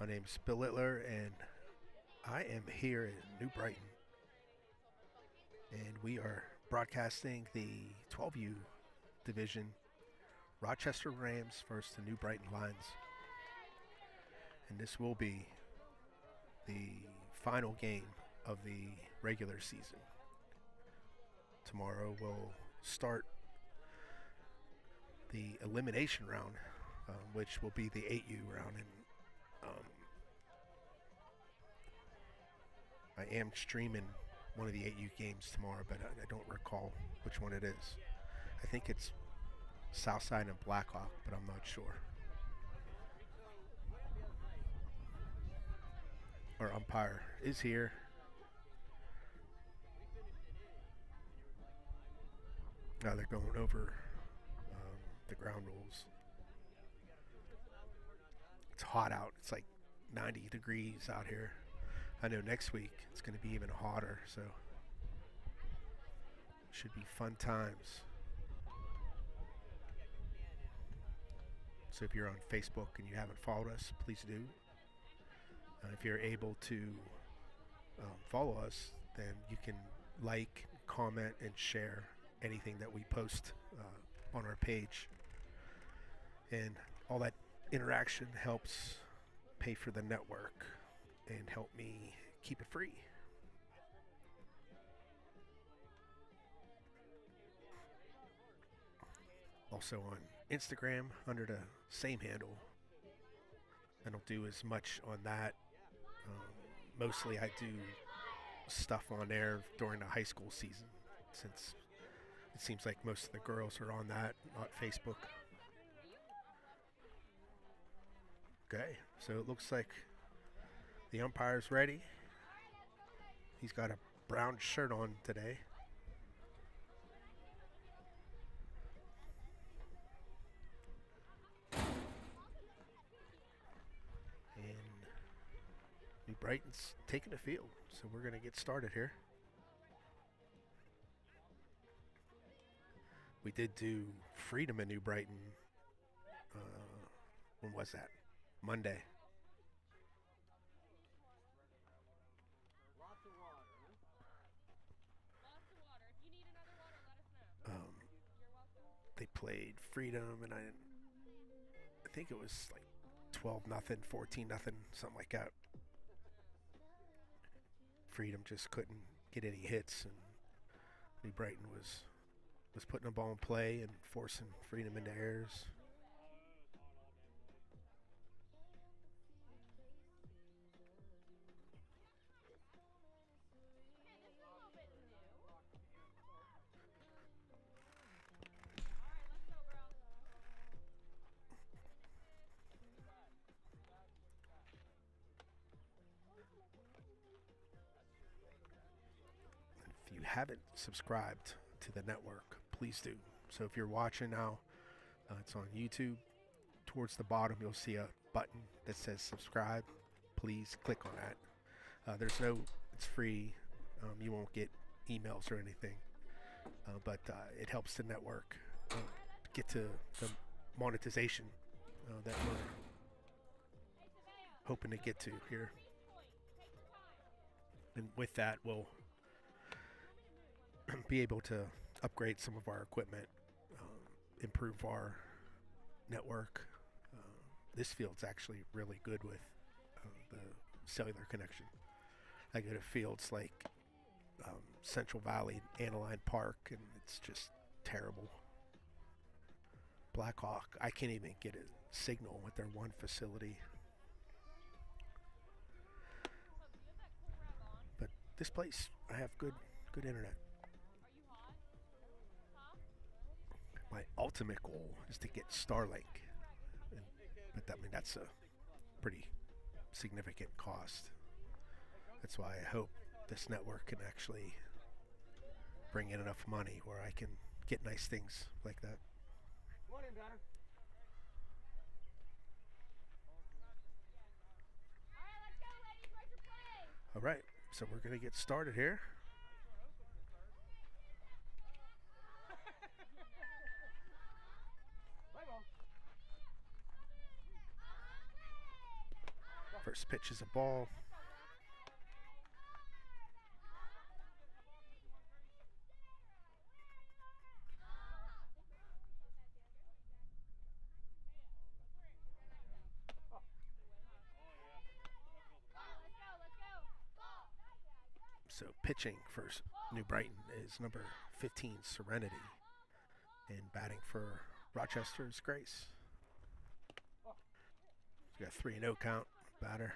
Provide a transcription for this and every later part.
My name's Bill Littler, and I am here in New Brighton. And we are broadcasting the 12U division, Rochester Rams versus the New Brighton Lions. And this will be the final game of the regular season. Tomorrow we'll start the elimination round, which will be the 8U round. And I am streaming one of the 8U games tomorrow, but I don't recall which one it is. I think it's Southside and Blackhawk, but I'm not sure. Our umpire is here. Now they're going over the ground rules. It's hot out. It's like 90 degrees out here. I know next week it's going to be even hotter, so should be fun times. So if you're on Facebook and you haven't followed us, please do. If you're able to follow us, then you can like, comment, and share anything that we post on our page. And all that interaction helps pay for the network and help me keep it free. Also on Instagram under the same handle. I don't do as much on that. Mostly I do stuff on there during the high school season, since it seems like most of the girls are on that, not Facebook. Okay, so it looks like the umpire's ready. He's got a brown shirt on today. And New Brighton's taking the field, so we're going to get started here. We did do Freedom in New Brighton. When was that? Monday. They played Freedom, and I think it was like 12-0, 14-0, something like that. Freedom just couldn't get any hits, and New Brighton was putting the ball in play and forcing Freedom into errors. If you haven't subscribed to the network, please do. So if you're watching now, it's on YouTube. Towards the bottom, you'll see a button that says subscribe. Please click on that. It's free. You won't get emails or anything, but it helps the network get to the monetization that we're hoping to get to here. And with that, we'll be able to upgrade some of our equipment, improve our network. This field's actually really good with the cellular connection. I go to fields like Central Valley, Aniline Park, and it's just terrible. Blackhawk, I can't even get a signal with their one facility. But this place, I have good internet. My ultimate goal is to get Starlink, but that's a pretty significant cost. That's why I hope this network can actually bring in enough money where I can get nice things like that. Morning, Gunner. All right, so we're going to get started here. First pitch is a ball. So pitching for New Brighton is number 15, Serenity. And batting for Rochester is Grace. We got 3-0 count, batter.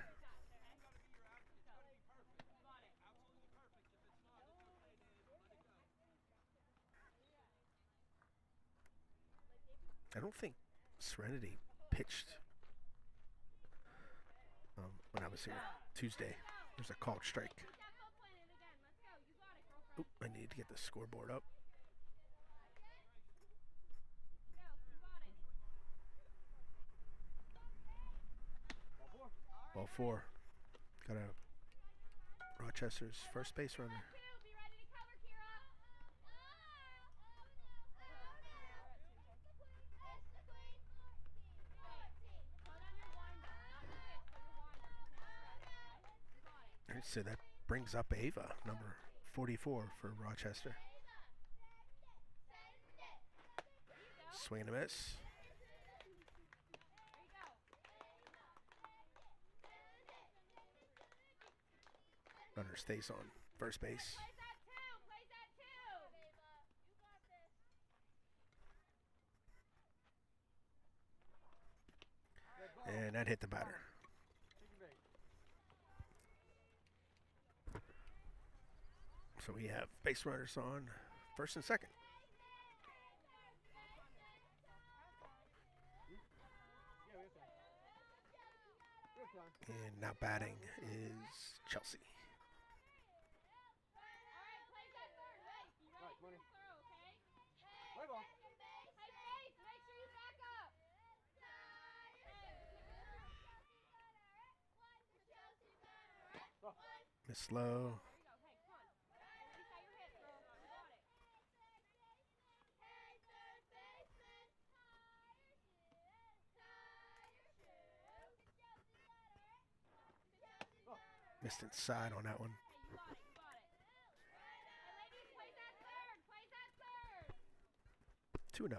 I don't think Serenity pitched when I was here Tuesday. There's a called strike. Oop, I need to get the scoreboard up. Ball 4. Got a Rochester's first base runner. Alright, so that brings up Ava, number 44 for Rochester. Swing and a miss. Runner stays on first base. And that hit the batter. So we have base runners on first and second. And now batting is Chelsea. Miss low. Missed inside on that one. 2-0.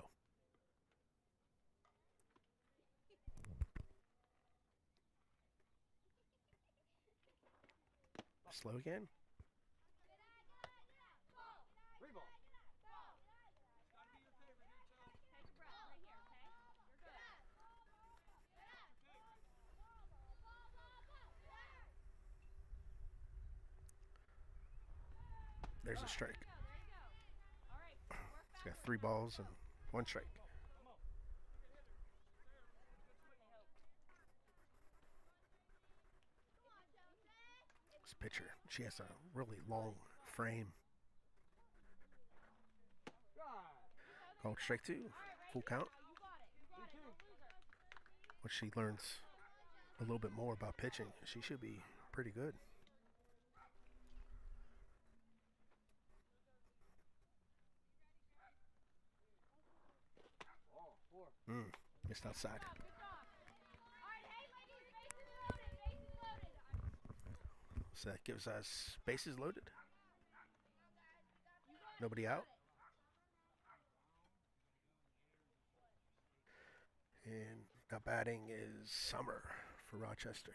Slow again. There's a strike. He's got 3 balls and 1 strike. This pitcher, she has a really long frame. Called strike 2, full count. Once she learns a little bit more about pitching, she should be pretty good. Missed outside. So that gives us bases loaded. Nobody out. And now batting is Summer for Rochester.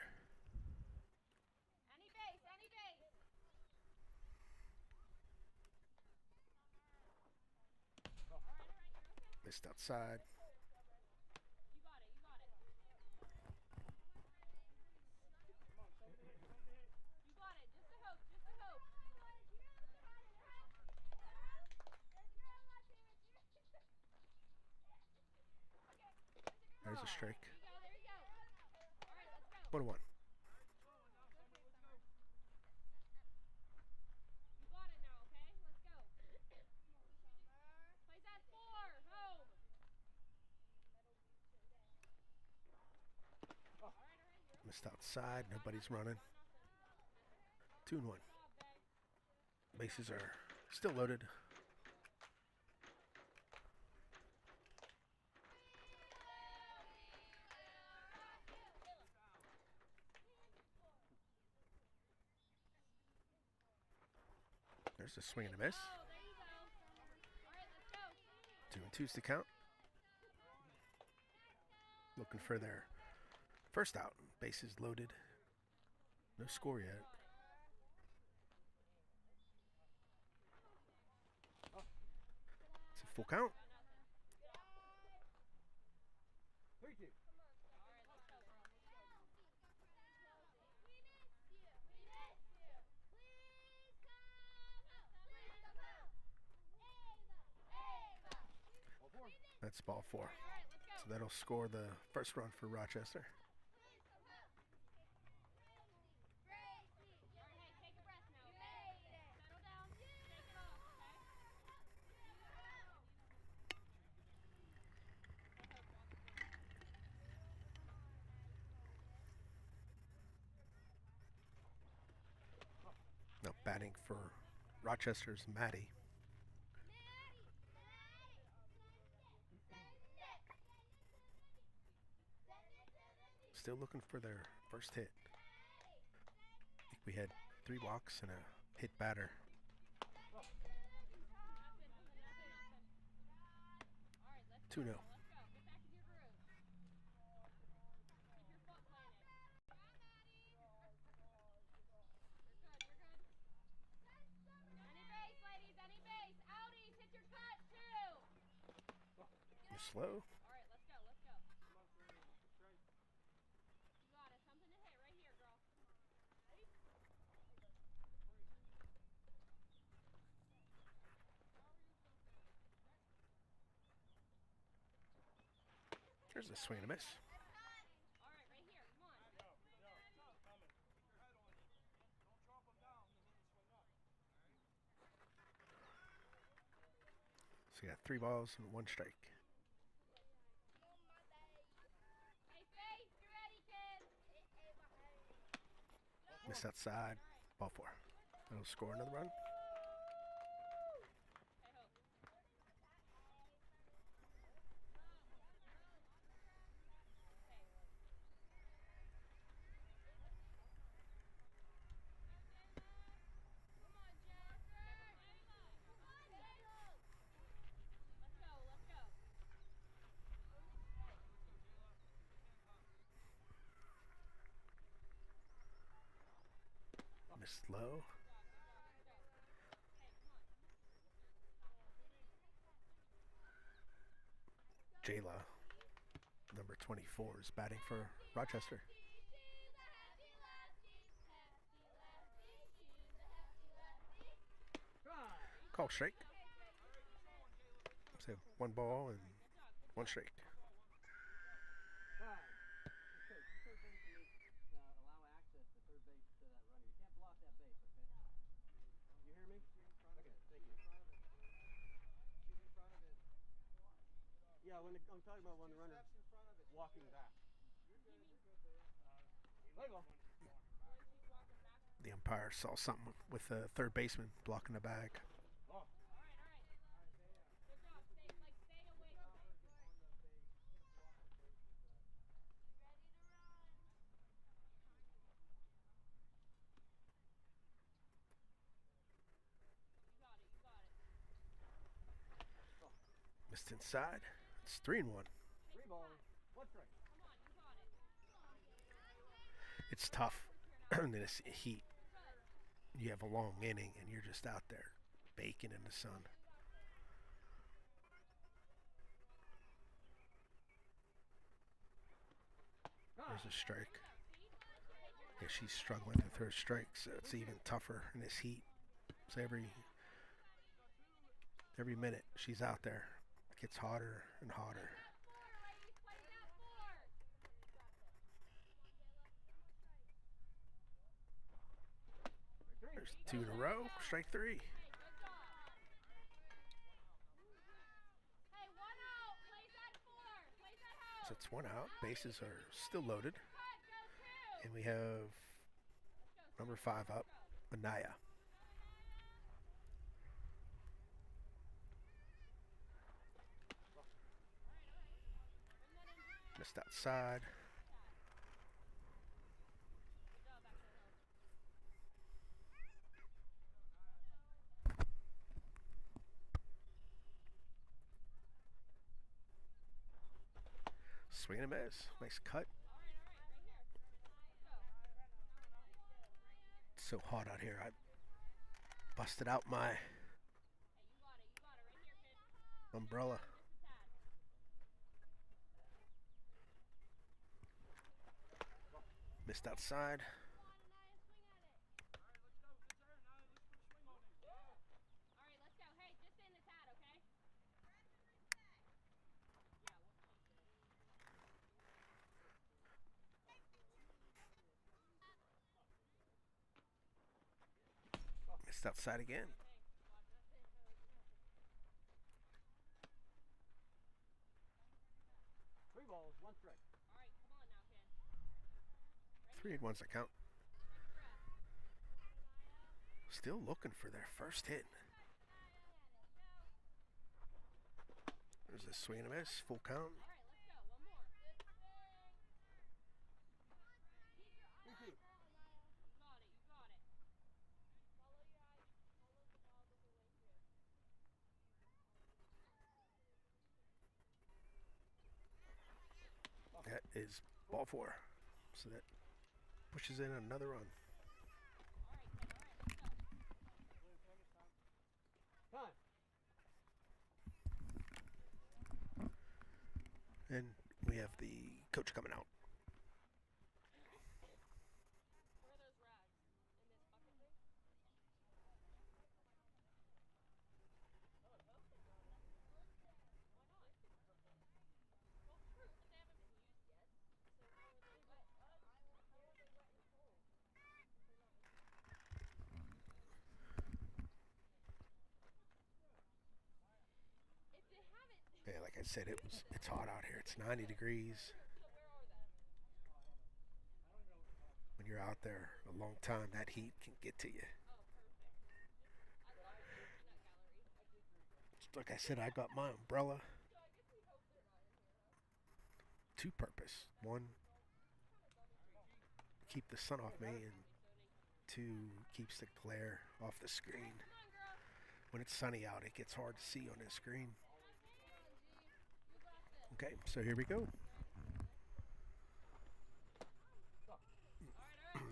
Missed outside. There's a strike. 1-1. Missed outside. Nobody's running. 2-1. Bases are still loaded. There's a swing and a miss. 2-2's the count. Looking for their first out. Bases loaded. No score yet. It's a full count. 3-2. That's ball 4. So that'll score the first run for Rochester. Now batting for Rochester's Maddie. Still looking for their first hit. I think we had 3 walks and a hit batter. 2-0. You're slow. There's a swing and a miss. So you got 3 balls and 1 strike. Miss outside. Ball 4. That'll score another run. Missed low. Jayla, number 24, is batting for Rochester. Call strike. So 1 ball and 1 strike. Yeah, I'm talking about when the runner's walking back. The umpire saw something with the third baseman blocking the bag. Oh. Missed inside. It's 3-1. 3 balls, 1 strike. It's tough in this heat. You have a long inning and you're just out there baking in the sun. There's a strike. Yeah, she's struggling with her strikes, so it's even tougher in this heat. So every minute she's out there, it gets hotter and hotter. There's 2 in a row. Strike 3. So it's 1 out. Bases are still loaded. And we have number 5 up, Anaya. Missed outside. Swing and a miss. Nice cut. It's so hot out here. I busted out my umbrella. Missed outside. Missed outside again. Three balls, one strike. 3 and 1's a count. Still looking for their first hit. There's a swing and a miss. Full count. That is ball 4. So that pushes in another run. Time. And we have the coach coming out. Yeah, like I said, it's hot out here. It's 90 degrees. When you're out there a long time, that heat can get to you. Like I said, I got my umbrella. 2 purpose. 1, keep the sun off me, and 2, keeps the glare off the screen. When it's sunny out, it gets hard to see on the screen. Okay, so here we go.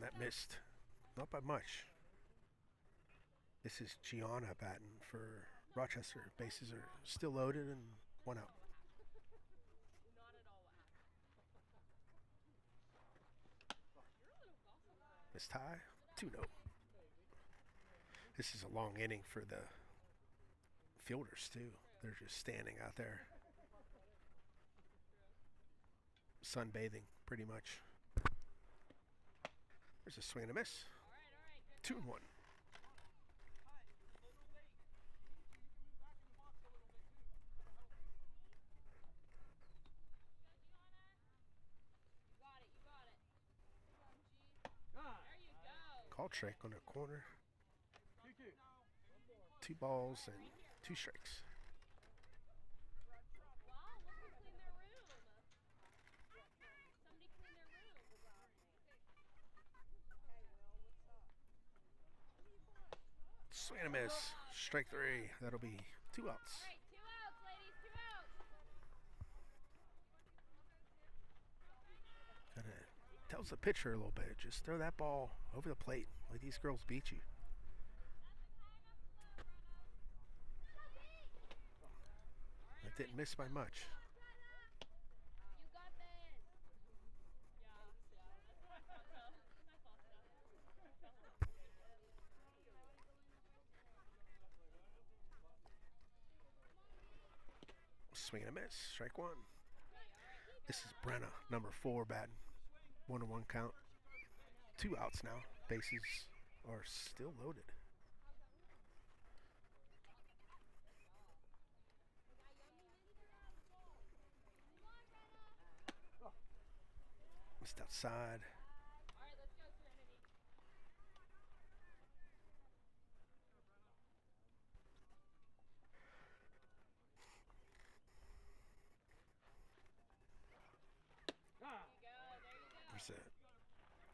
That missed. Not by much. This is Gianna batting for Rochester. Bases are still loaded and 1 out. Miss tie. 2-0. This is a long inning for the fielders too. They're just standing out there, sunbathing pretty much. There's a swing and a miss. 2-1. Called strike on the corner. 2 balls and 2 strikes. Swing and a miss. Strike 3. That'll be 2 outs. Kinda tells the pitcher a little bit. Just throw that ball over the plate. Let these girls beat you. That didn't miss by much. Swing and a miss. Strike 1. This is Brenna, number 4, batting. 1-1 count. 2 outs now. Bases are still loaded. Missed outside. There's a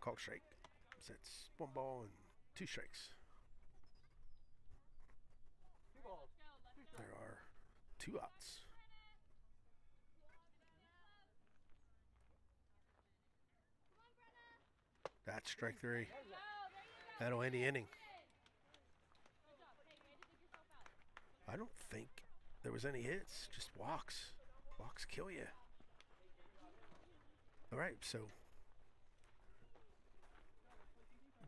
called strike. So it's 1 ball and 2 strikes. 2 balls, 2 strikes. There are 2 outs. That's strike three. That'll end the inning. I don't think there was any hits, just walks. Walks kill you. All right, so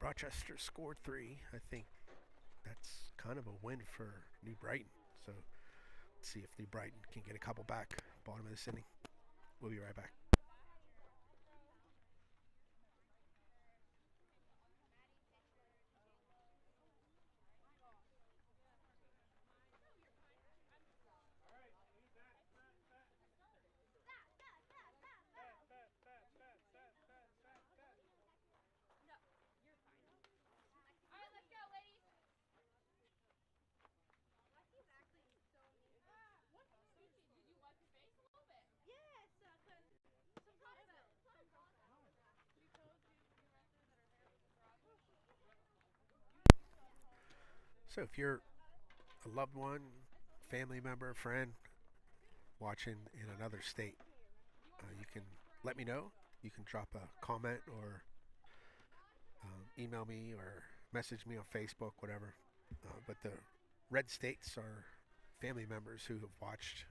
Rochester scored 3. I think that's kind of a win for New Brighton. So let's see if New Brighton can get a couple back. Bottom of this inning. We'll be right back. So if you're a loved one, family member, friend watching in another state, you can let me know. You can drop a comment or email me or message me on Facebook, whatever. But the red states are family members who have watched,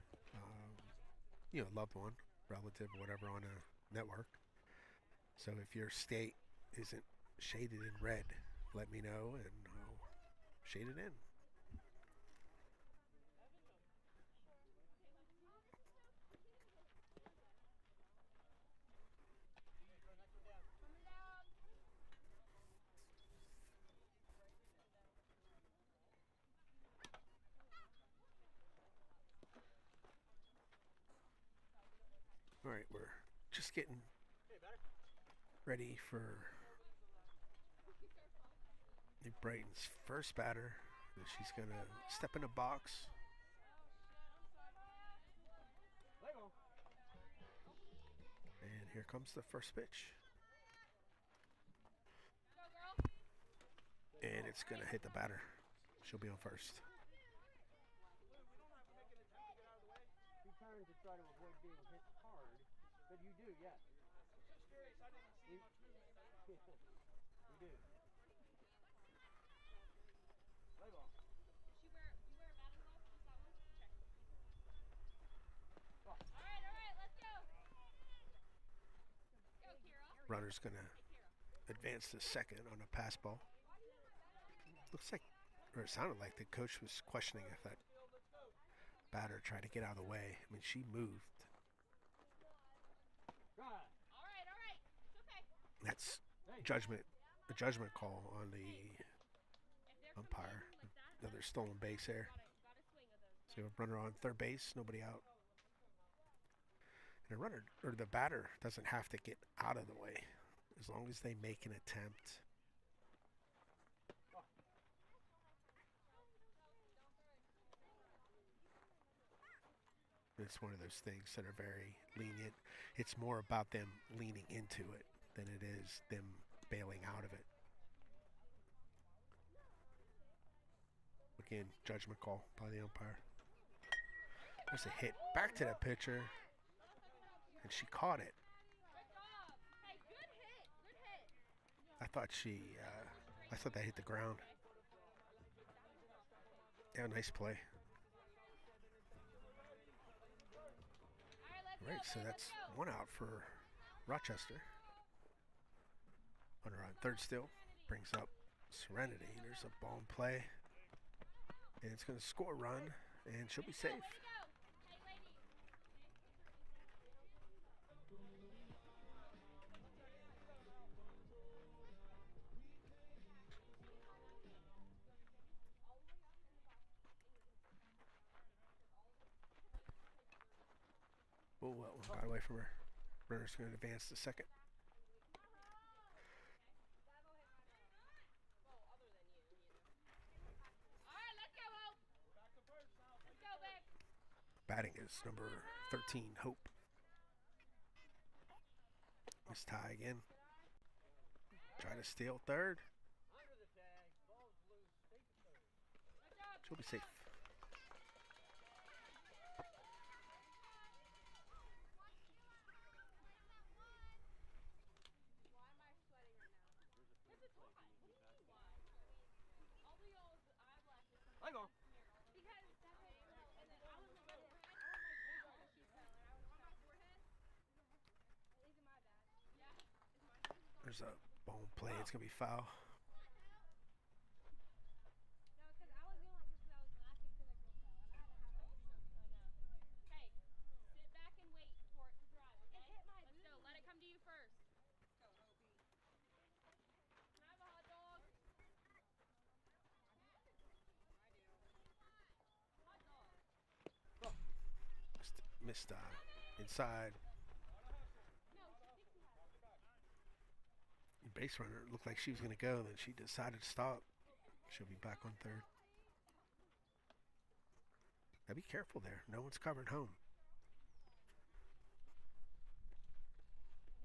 a loved one, relative, whatever on a network. So if your state isn't shaded in red, let me know and I'll shade it in. All right, we're just getting ready for New Brighton's first batter. She's going to step in the box. And here comes the first pitch. And it's going to hit the batter. She'll be on first. He turned to try to avoid being hit hard, but you do, yes. Just curious, I didn't see. We do. Play ball. Do you wear a batting glove? Just that one? Okay. All right, let's go. Go, Kira. Runner's going to advance to second on a pass ball. Looks like, or it sounded like the coach was questioning if that batter tried to get out of the way. I mean, she moved. All right. It's okay. That's judgment, a judgment call on the umpire. Another stolen base there. So a runner on third base, nobody out. And a runner, or the batter, doesn't have to get out of the way as long as they make an attempt. It's one of those things that are very lenient. It's more about them leaning into it than it is them bailing out of it. Again, judgment call by the umpire. There's a hit back to that pitcher, and she caught it. I thought that hit the ground. Yeah, nice play. All right, so that's one out for Rochester. Runner on third still. Brings up Serenity. There's a ball in play. And it's going to score a run, and she'll be safe. Oh, well, got away from her. Runner's going to advance to second. Batting is number 13, Hope. Let's tie again. Try to steal third. She'll be safe. Play ball. There's a bone play. It's gonna be foul. Hey, sit back and wait for it to drive, okay? Let's go. Let it come to you first. Can I have a hot dog? Hot dog. Missed inside. Base runner looked like she was gonna go, then she decided to stop. She'll be back on third. Now be careful there. No one's covered home.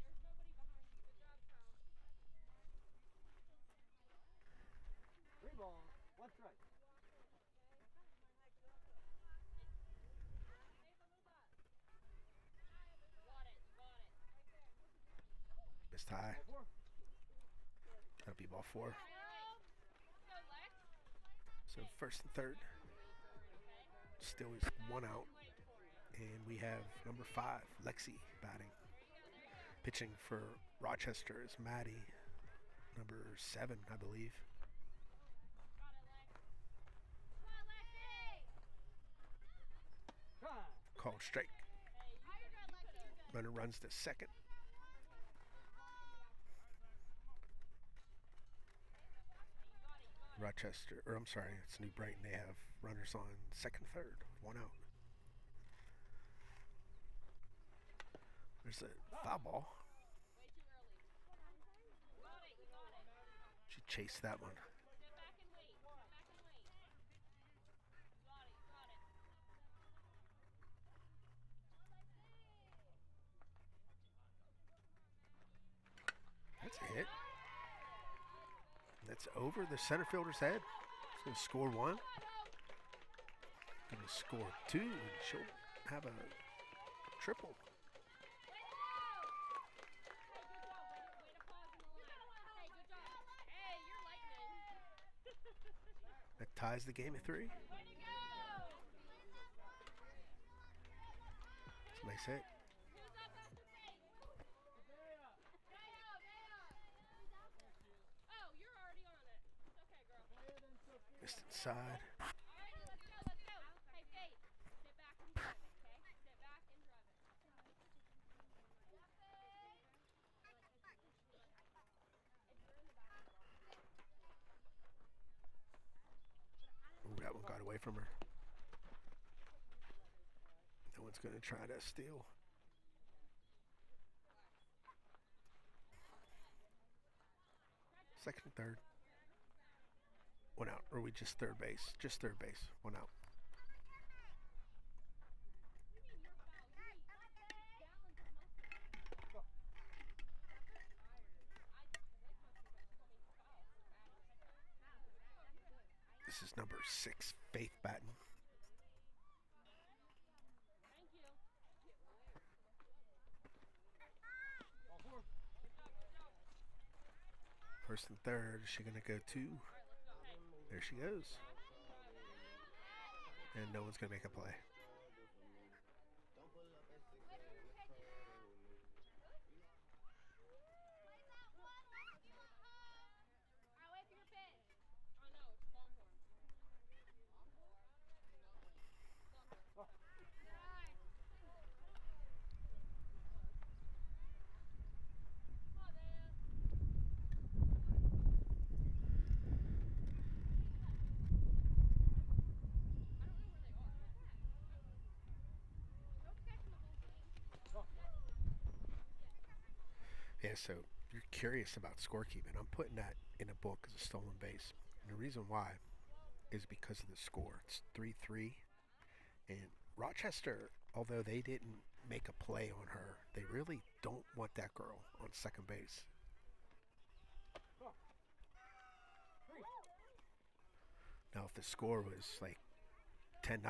There's nobody behind you. Good job, Kyle. Three ball. One strike. Got it. You got it. Missed high. Ball four. That'll be ball four. Let's go, Lex. So first and third. Still is one out. And we have number 5, Lexi, batting. Pitching for Rochester is Maddie, number 7, I believe. Try. Called strike. Runner runs to second. Rochester, or I'm sorry, it's New Brighton. They have runners on second, third, one out. There's a foul ball. Way too early. You got it. You got it. She chased that one. Sit back and wait. Sit back and wait. You got it. You got it. That's a hit. That's over the center fielder's head. She's going to score 1. Going to score 2, and she'll have a triple. That ties the game at 3. It's a nice hit. Missed inside. Ooh, that one got away from her. No one's going to try to steal. Second and third. One out. Or are we just third base? Just third base. One out. This is number 6, Faith batting. Ball four. First and third. Is she going to go 2? There she goes. And no one's going to make a play. Yeah, so you're curious about scorekeeping. I'm putting that in a book as a stolen base. And the reason why is because of the score. It's 3-3. And Rochester, although they didn't make a play on her, they really don't want that girl on second base. Now, if the score was like 10-0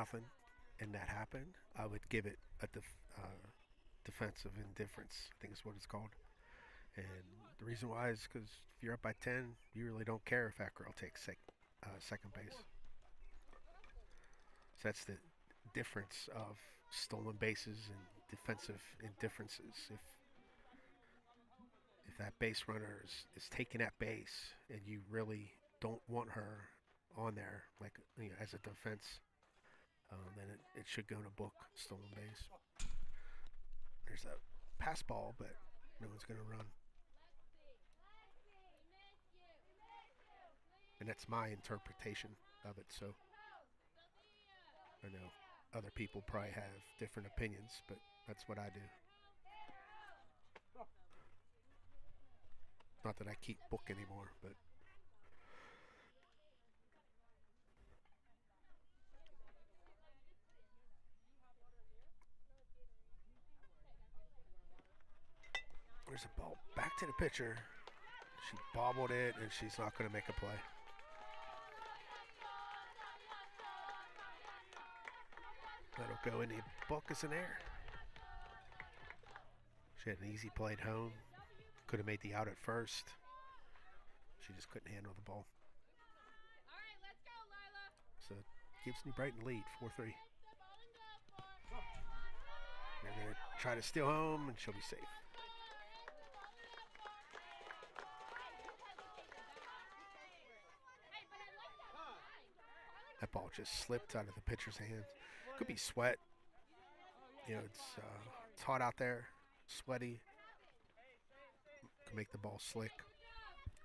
and that happened, I would give it a defensive indifference, I think is what it's called. And the reason why is because if you're up by 10, you really don't care if that girl takes second base. So that's the difference of stolen bases and defensive indifferences. If that base runner is taking that base and you really don't want her on there, like as a defense, then it should go in a book, stolen base. There's a pass ball, but no one's going to run. And that's my interpretation of it. So I know other people probably have different opinions, but that's what I do. Not that I keep book anymore, but there's a ball back to the pitcher. She bobbled it, and she's not going to make a play. That'll go in the book as an error. She had an easy play at home. Could have made the out at first. She just couldn't handle the ball. All right, let's go, Lila. So gives New Brighton lead, 4-3. They're going to try to steal home, and she'll be safe. That ball just slipped out of the pitcher's hand. Could be sweat. You know, it's hot out there, sweaty. Can make the ball slick.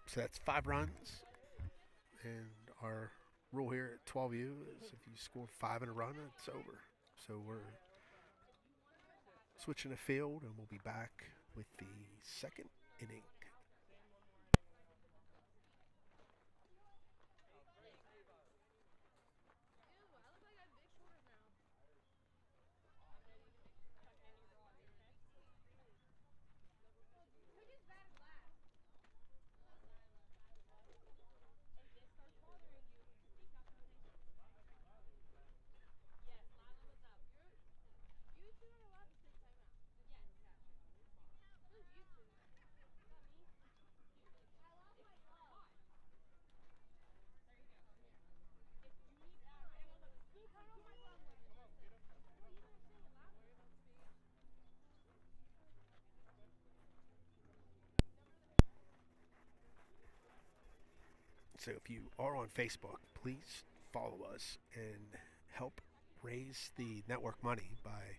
So that's 5 runs. And our rule here at 12U is if you score 5 in a run, it's over. So we're switching the field, and we'll be back with the second inning. So if you are on Facebook, please follow us and help raise the network money by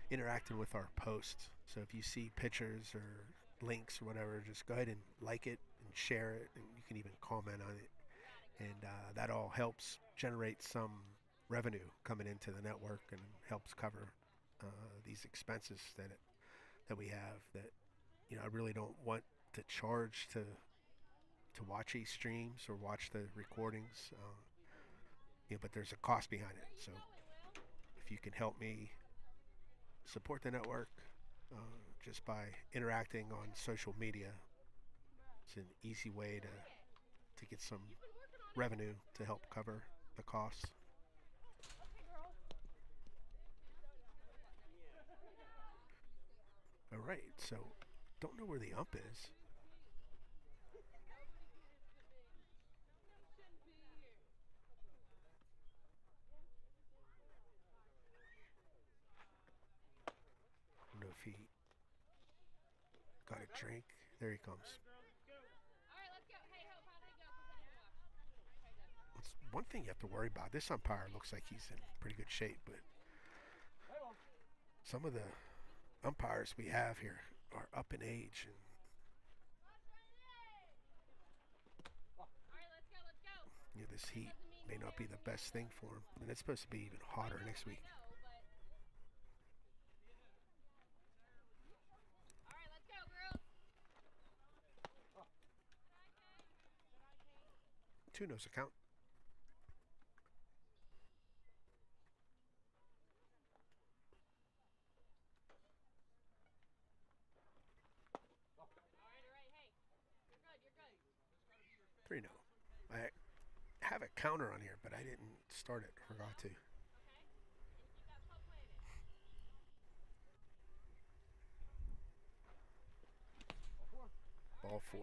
interacting with our posts. So if you see pictures or links or whatever, just go ahead and like it and share it, and you can even comment on it. And that all helps generate some revenue coming into the network and helps cover these expenses that we have. That I really don't want to charge to watch these streams or watch the recordings, but there's a cost behind it. So if you can help me support the network just by interacting on social media, it's an easy way to get some revenue to help cover the costs. All right, so don't know where the ump is. Don't know if he got a drink. There he comes. It's one thing you have to worry about. This umpire looks like he's in pretty good shape, but some of the umpires we have here are up in age, and this heat may not be the best thing for him, and it's supposed to be even hotter next week. Two knows a count. Three no. I have a counter on here, but I didn't start it. Forgot to. Ball 4.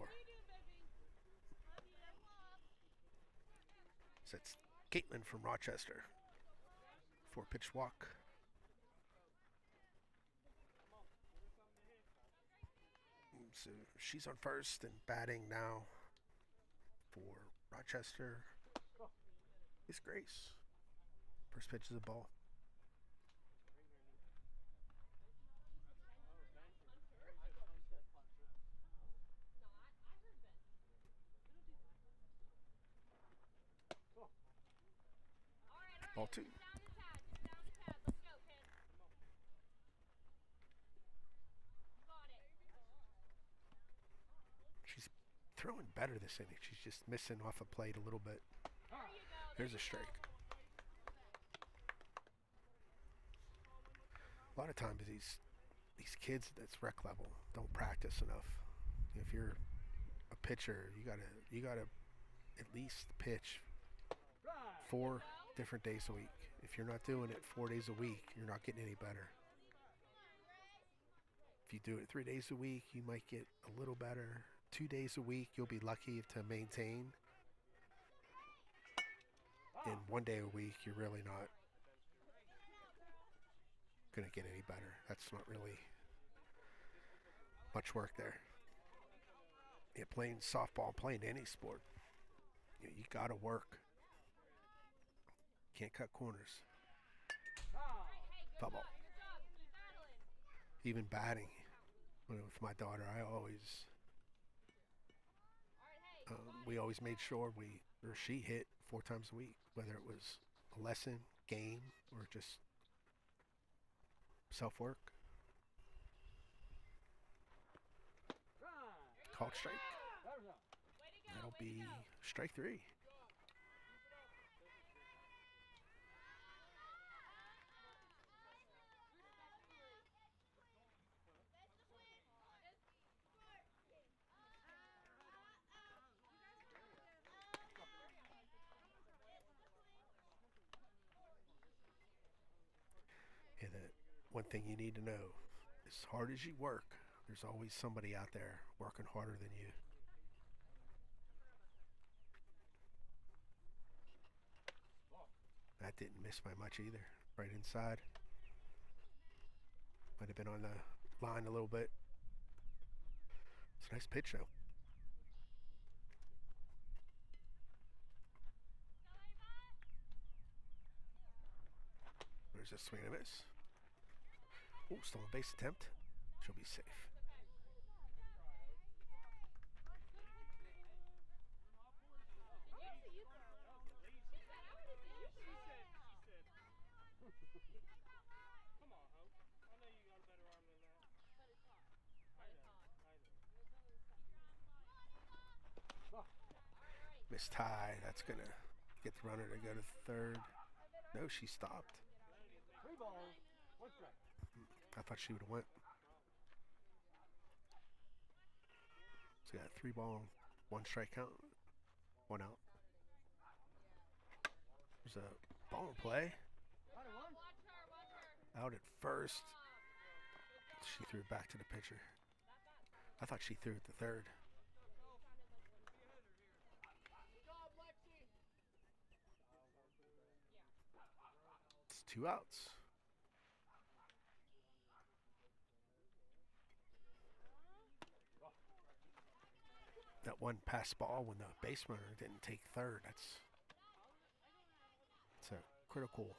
So it's Caitlin from Rochester. 4-pitch walk. So she's on first and batting now for Rochester is Grace. First pitch is a ball. Ball 2. She's throwing better this inning. She's just missing off a plate a little bit. There's a strike. A lot of times these kids that's rec level don't practice enough. If you're a pitcher, you gotta at least pitch 4 different days a week. If you're not doing it 4 days a week, you're not getting any better. If you do it 3 days a week, you might get a little better. 2 days a week, you'll be lucky to maintain. And 1 day a week, you're really not gonna get any better. That's not really much work there. Yeah, playing softball, playing any sport, you gotta work. Can't cut corners. Foul ball. Even batting, with my daughter, we always made sure she hit 4 times a week, whether it was a lesson, game, or just self-work. Called strike. That'll be strike 3. And one thing you need to know, as hard as you work, there's always somebody out there working harder than you. That didn't miss by much either. Right inside. Might have been on the line a little bit. It's a nice pitch though. There's a swing and a miss. Oh, stolen base attempt. She'll be safe. Missed high. That's going to get the runner to go to third. No, she stopped. 3 balls, 1 strike. I thought she would have went. So got 3 ball, 1 strike count, 1 out. There's a ball in play. Out at first. She threw it back to the pitcher. I thought she threw it to third. It's 2 outs. That one pass ball when the base runner didn't take third, it's a critical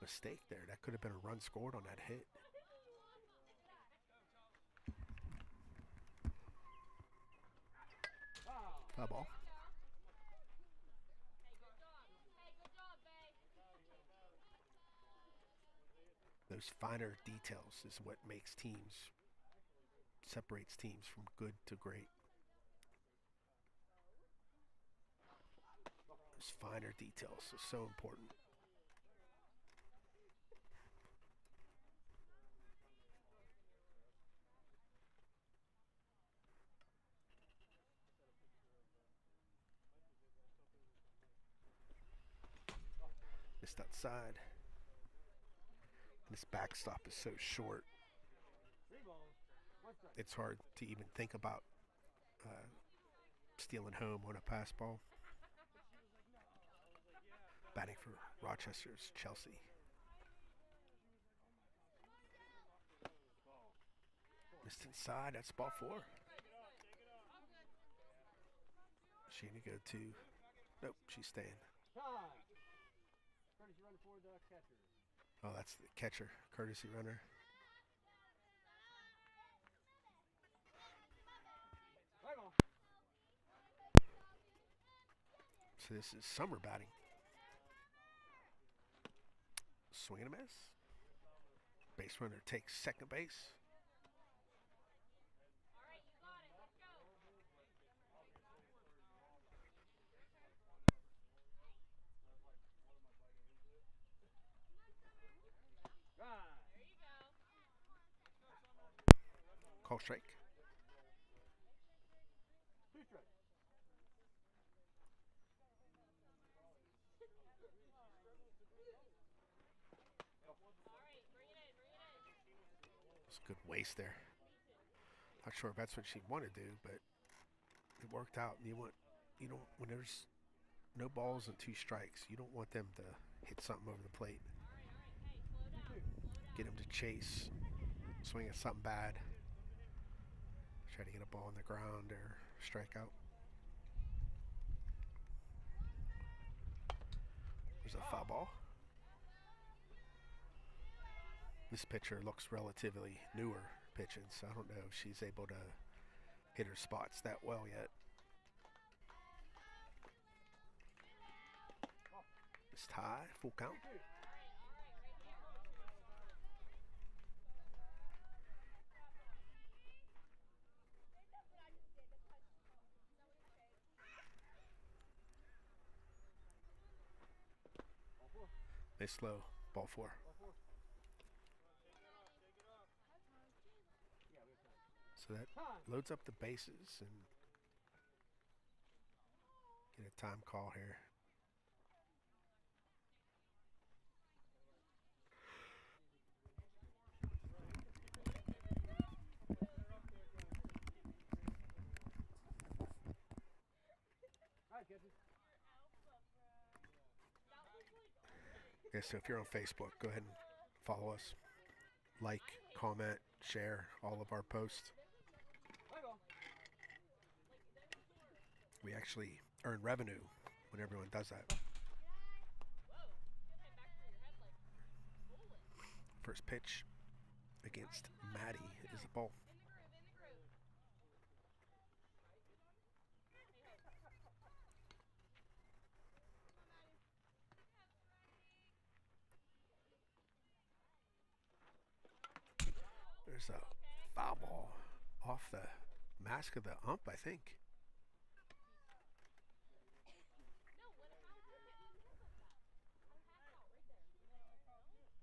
mistake there. That could have been a run scored on that hit. Foul ball. Those finer details is what separates teams from good to great. Those finer details are so important. Missed outside. This backstop is so short. It's hard to even think about stealing home on a pass ball. Batting for Rochester's Chelsea. Just inside, that's ball 4. She gonna go to, nope, she's staying. Time. Courtesy run for the catcher. Oh, that's the catcher, courtesy runner. Right on. So this is summer batting. Swing and a miss. Base runner takes second base. Call strike. 2 strikes. It's a good waste there. Not sure if that's what she wanted to do, but it worked out. And you don't, when there's no balls and 2 strikes, you don't want them to hit something over the plate. Get them to chase, swing at something bad, try to get a ball on the ground or strike out. There's a foul ball. This pitcher looks relatively newer pitching, so I don't know if she's able to hit her spots that well yet. It's tie, full count. They slow, ball 4. So that loads up the bases and get a time call here. Yeah, so if you're on Facebook, go ahead and follow us. Like, comment, share all of our posts. We actually earn revenue when everyone does that. First pitch against Maddie is a ball. There's a foul ball off the mask of the ump, I think.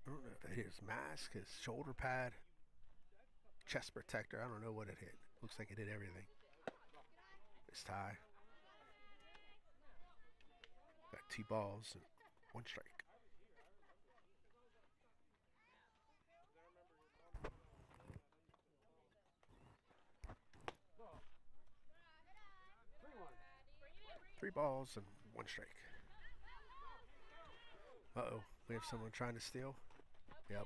I don't know if that hit his mask, his shoulder pad, chest protector. I don't know what it hit. Looks like it hit everything. It's tie. Got 2 balls and 1 strike. Three balls and 1 strike. Uh-oh, we have someone trying to steal. Yep.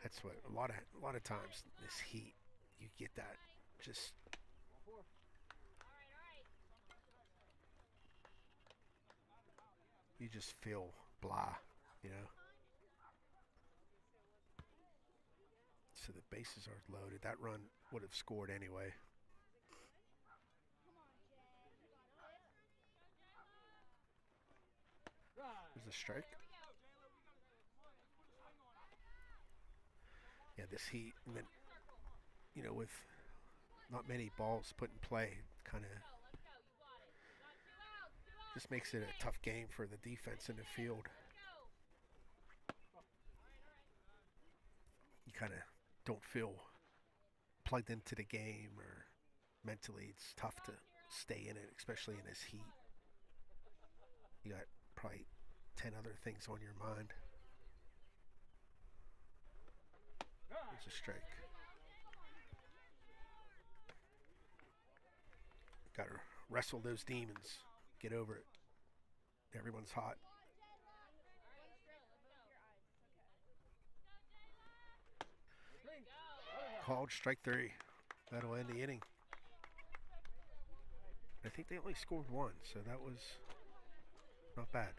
That's what a lot of times this heat, you get that just you just feel blah, you know. So the bases are loaded. That run would have scored anyway. There's a strike. Yeah, this heat, and then, you know, with not many balls put in play, kind of just makes it a tough game for the defense in the field. You kind of don't feel plugged into the game, or mentally it's tough to stay in it, especially in this heat. You got probably 10 other things on your mind. There's a strike. Got to wrestle those demons. Get over it. Everyone's hot. Called strike 3. That'll end the inning. I think they only scored 1, so that was not bad.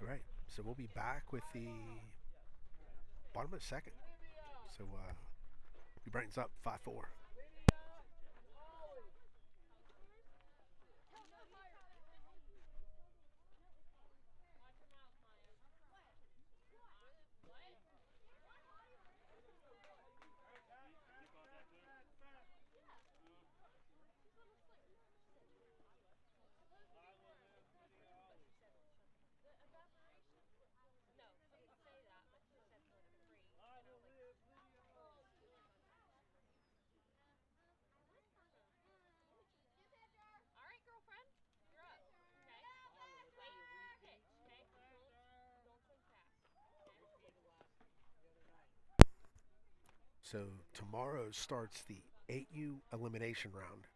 All right, so we'll be back with the bottom of the second. So Brighton's up 5-4. So tomorrow starts the 8U elimination round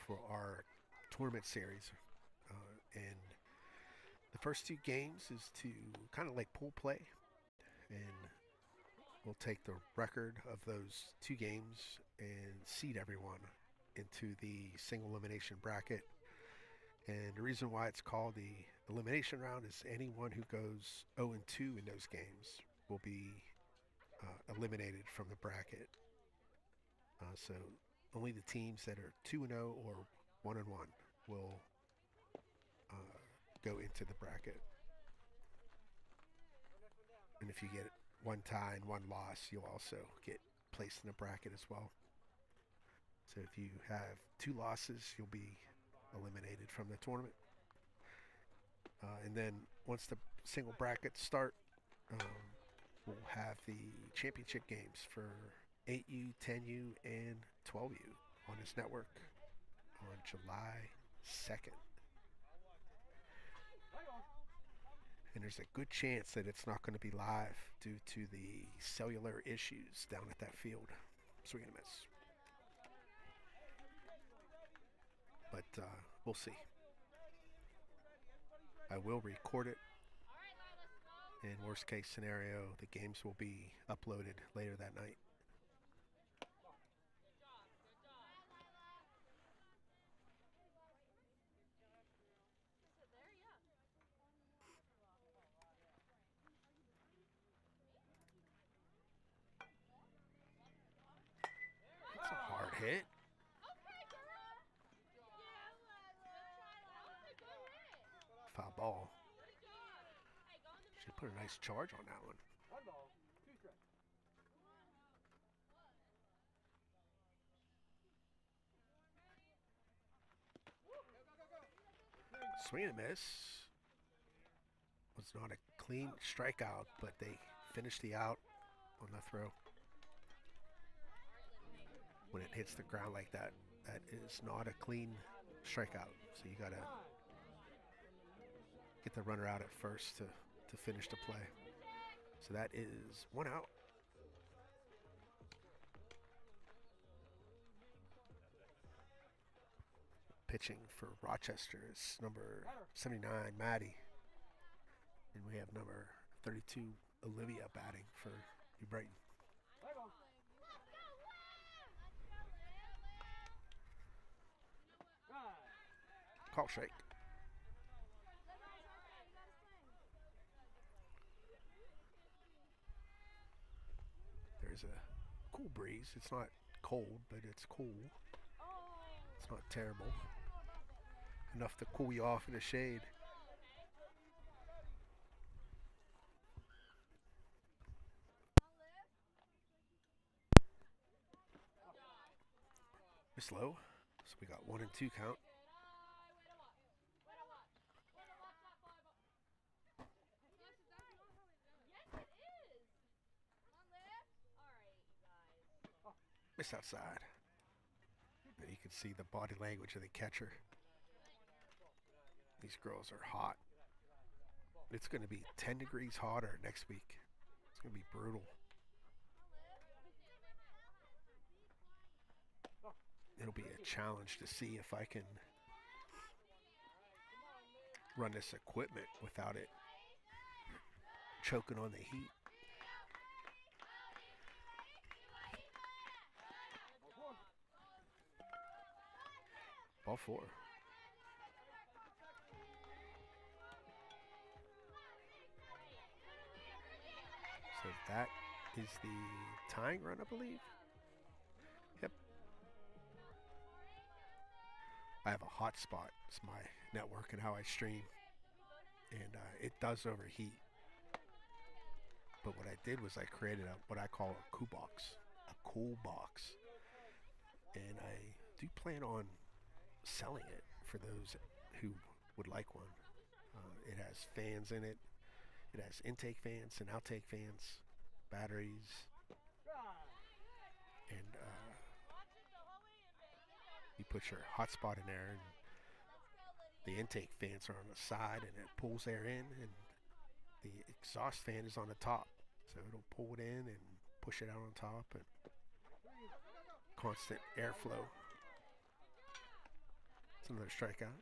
for our tournament series. And the first 2 games is to kind of like pool play. And we'll take the record of those 2 games and seed everyone into the single elimination bracket. And the reason why it's called the elimination round is anyone who goes 0-2 in those games will be eliminated from the bracket. So only the teams that are 2-0 or 1-1 will go into the bracket. And if you get 1 tie and 1 loss, you'll also get placed in the bracket as well. So if you have 2 losses, you'll be eliminated from the tournament. And then once the single brackets start, we'll have the championship games for 8U, 10U, and 12U on this network on July 2nd. And there's a good chance that it's not going to be live due to the cellular issues down at that field. Swing and a miss. But we'll see. I will record it. In worst case scenario, the games will be uploaded later that night. That's a hard hit. Foul ball. Should put a nice charge on that one. 1 ball, 2 strikes. Swing and a miss. Was not a clean strikeout, but they finished the out on the throw. When it hits the ground like that, that is not a clean strikeout. So you gotta get the runner out at first to finish the play. So that is 1 out. Pitching for Rochester is number 79, Maddie. And we have number 32, Olivia, batting for New Brighton. Call strike. There's a cool breeze. It's not cold, but it's cool. It's not terrible. Enough to cool you off in the shade. It's low, so we got 1 and 2 count. Miss outside. And you can see the body language of the catcher. These girls are hot. It's going to be 10 degrees hotter next week. It's going to be brutal. it'll be a challenge to see if I can run this equipment without it choking on the heat. Ball 4. So that is the tying run, I believe. Yep. I have a hotspot. It's my network and how I stream. And it does overheat. But what I did was I created what I call a cool box. A cool box. And I do plan on selling it for those who would like one. It has fans in it. It has intake fans and outtake fans, batteries, and you put your hotspot in there, and the intake fans are on the side, and it pulls air in, and the exhaust fan is on the top, so it'll pull it in and push it out on top, and constant airflow. It's another strikeout.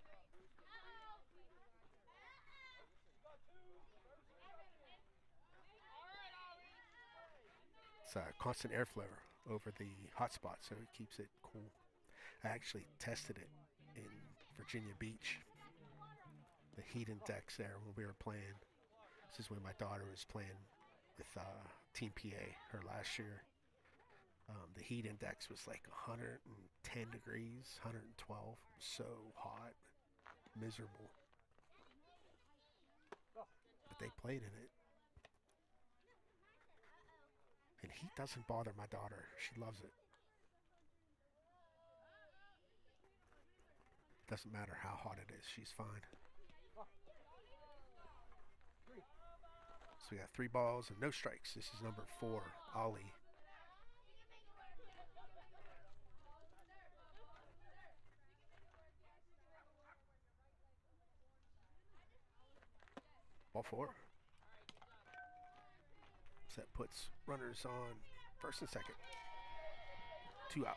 It's constant airflow over the hotspot, so it keeps it cool. I actually tested it in Virginia Beach, the heat index there when we were playing. This is when my daughter was playing with Team PA her last year. The heat index was like 110 degrees, 112, so hot, miserable. But they played in it. And heat doesn't bother my daughter. She loves it. Doesn't matter how hot it is. She's fine. So we got 3 balls and no strikes. This is number 4, Ollie. Ball 4. So that puts runners on first and second. 2 outs.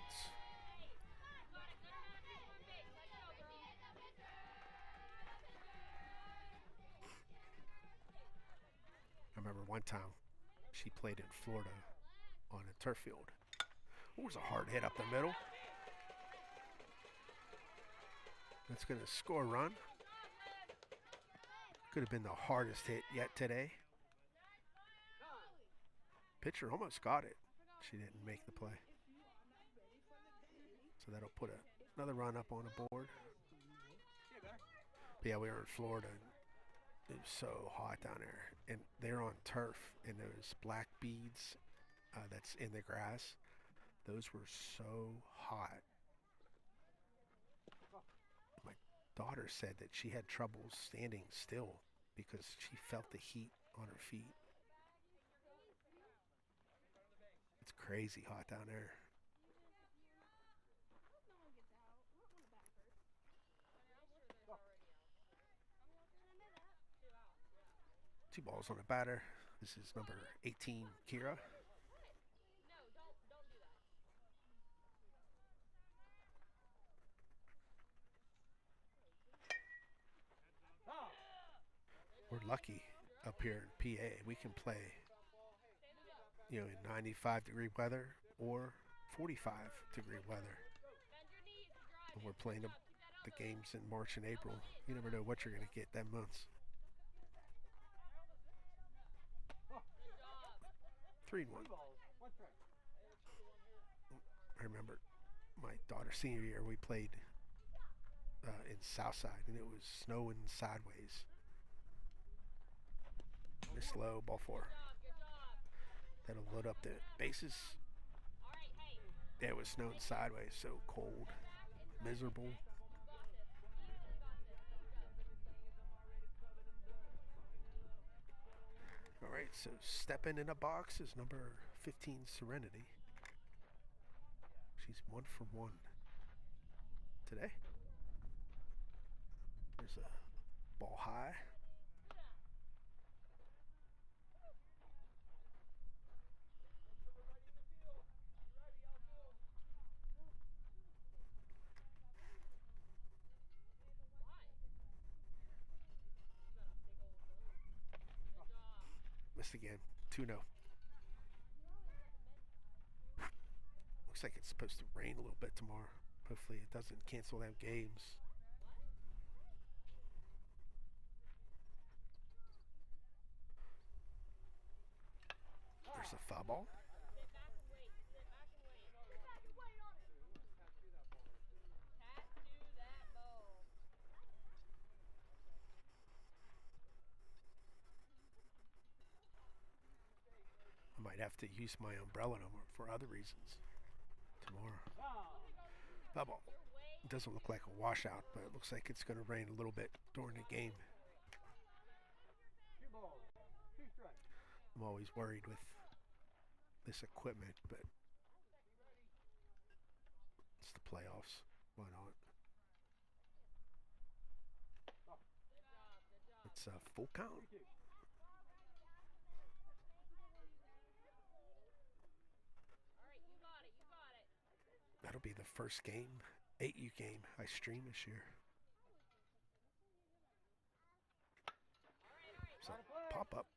I remember one time she played in Florida on a turf field. It was a hard hit up the middle. That's going to score a run. Could have been the hardest hit yet today. Pitcher almost got it. She didn't make the play. So that'll put another run up on the board. But yeah, we were in Florida. And it was so hot down there. And they're on turf. And those black beads that's in the grass, those were so hot. My daughter said that she had trouble standing still because she felt the heat on her feet. It's crazy hot down there. Two balls on a batter. This is number 18, Kira. We're lucky up here in PA. We can play, in 95-degree weather or 45-degree weather. And we're playing the games in March and April. You never know what you're going to get them months. 3-1. I remember my daughter's senior year, we played in Southside, and it was snowing sideways. Miss low, ball 4. That'll load up the bases. Yeah, it was snowing sideways, so cold, miserable. All right, so stepping in a box is number 15, Serenity. She's 1 for 1 today. There's a ball high. missed again. 2-0. Looks like it's supposed to rain a little bit tomorrow. Hopefully it doesn't cancel them games. There's a foul ball. I might have to use my umbrella for other reasons tomorrow. Foul ball. It doesn't look like a washout, but it looks like it's going to rain a little bit during the game. 2 balls, 2 strikes. I'm always worried with this equipment, but it's the playoffs. Why not? It's a full count. That'll be the first game, 8U game I stream this year. So pop up,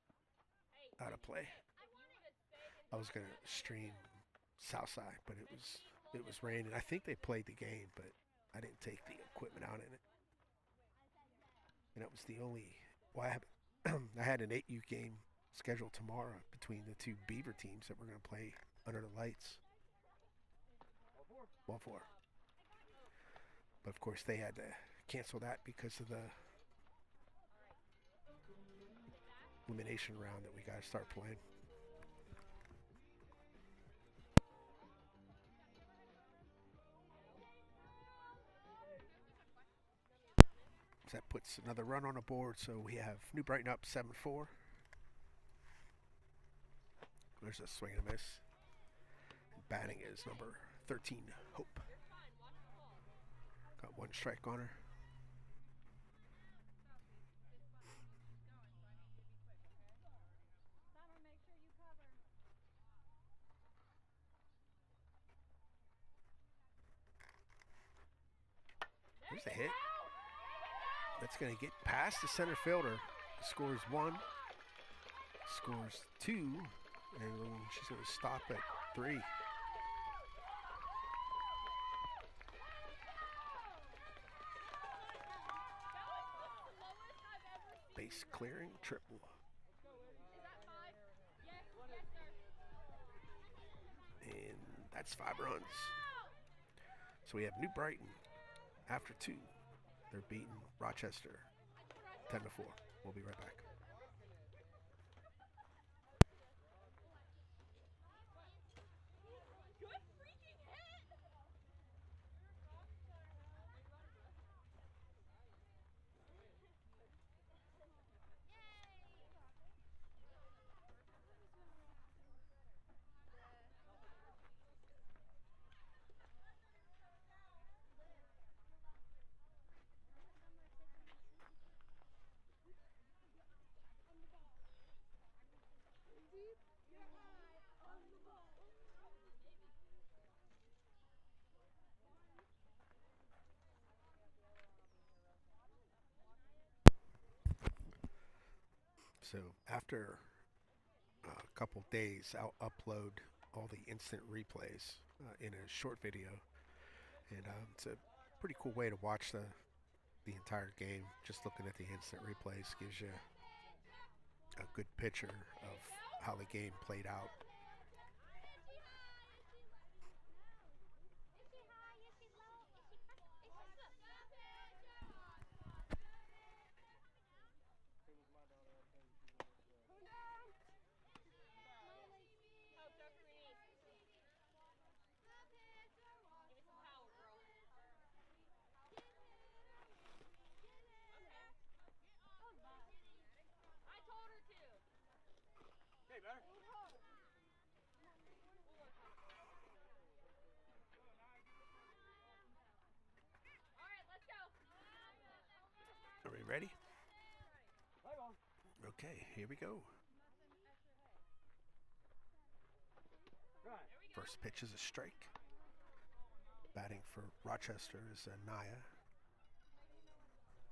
out of play. I was gonna stream Southside, but it was raining. I think they played the game, but I didn't take the equipment out in it. And that was the only. Well, I had an 8U game scheduled tomorrow between the two Beaver teams that we're gonna play under the lights. 1-4. But of course they had to cancel that because of the elimination round that we got to start playing. So that puts another run on the board, so we have New Brighton up 7-4. There's a swing and a miss. Batting is number 13, Hope. Got 1 strike on her. There's a hit. That's going to get past the center fielder. Scores 1. Scores 2. And she's going to stop at 3. Base clearing triple. And that's 5 runs. So we have New Brighton after 2. They're beating Rochester 10-4. We'll be right back. So after a couple days, I'll upload all the instant replays in a short video, and it's a pretty cool way to watch the entire game. Just looking at the instant replays gives you a good picture of how the game played out. Are we ready? Okay, here we go. First pitch is a strike. Batting for Rochester is Naya.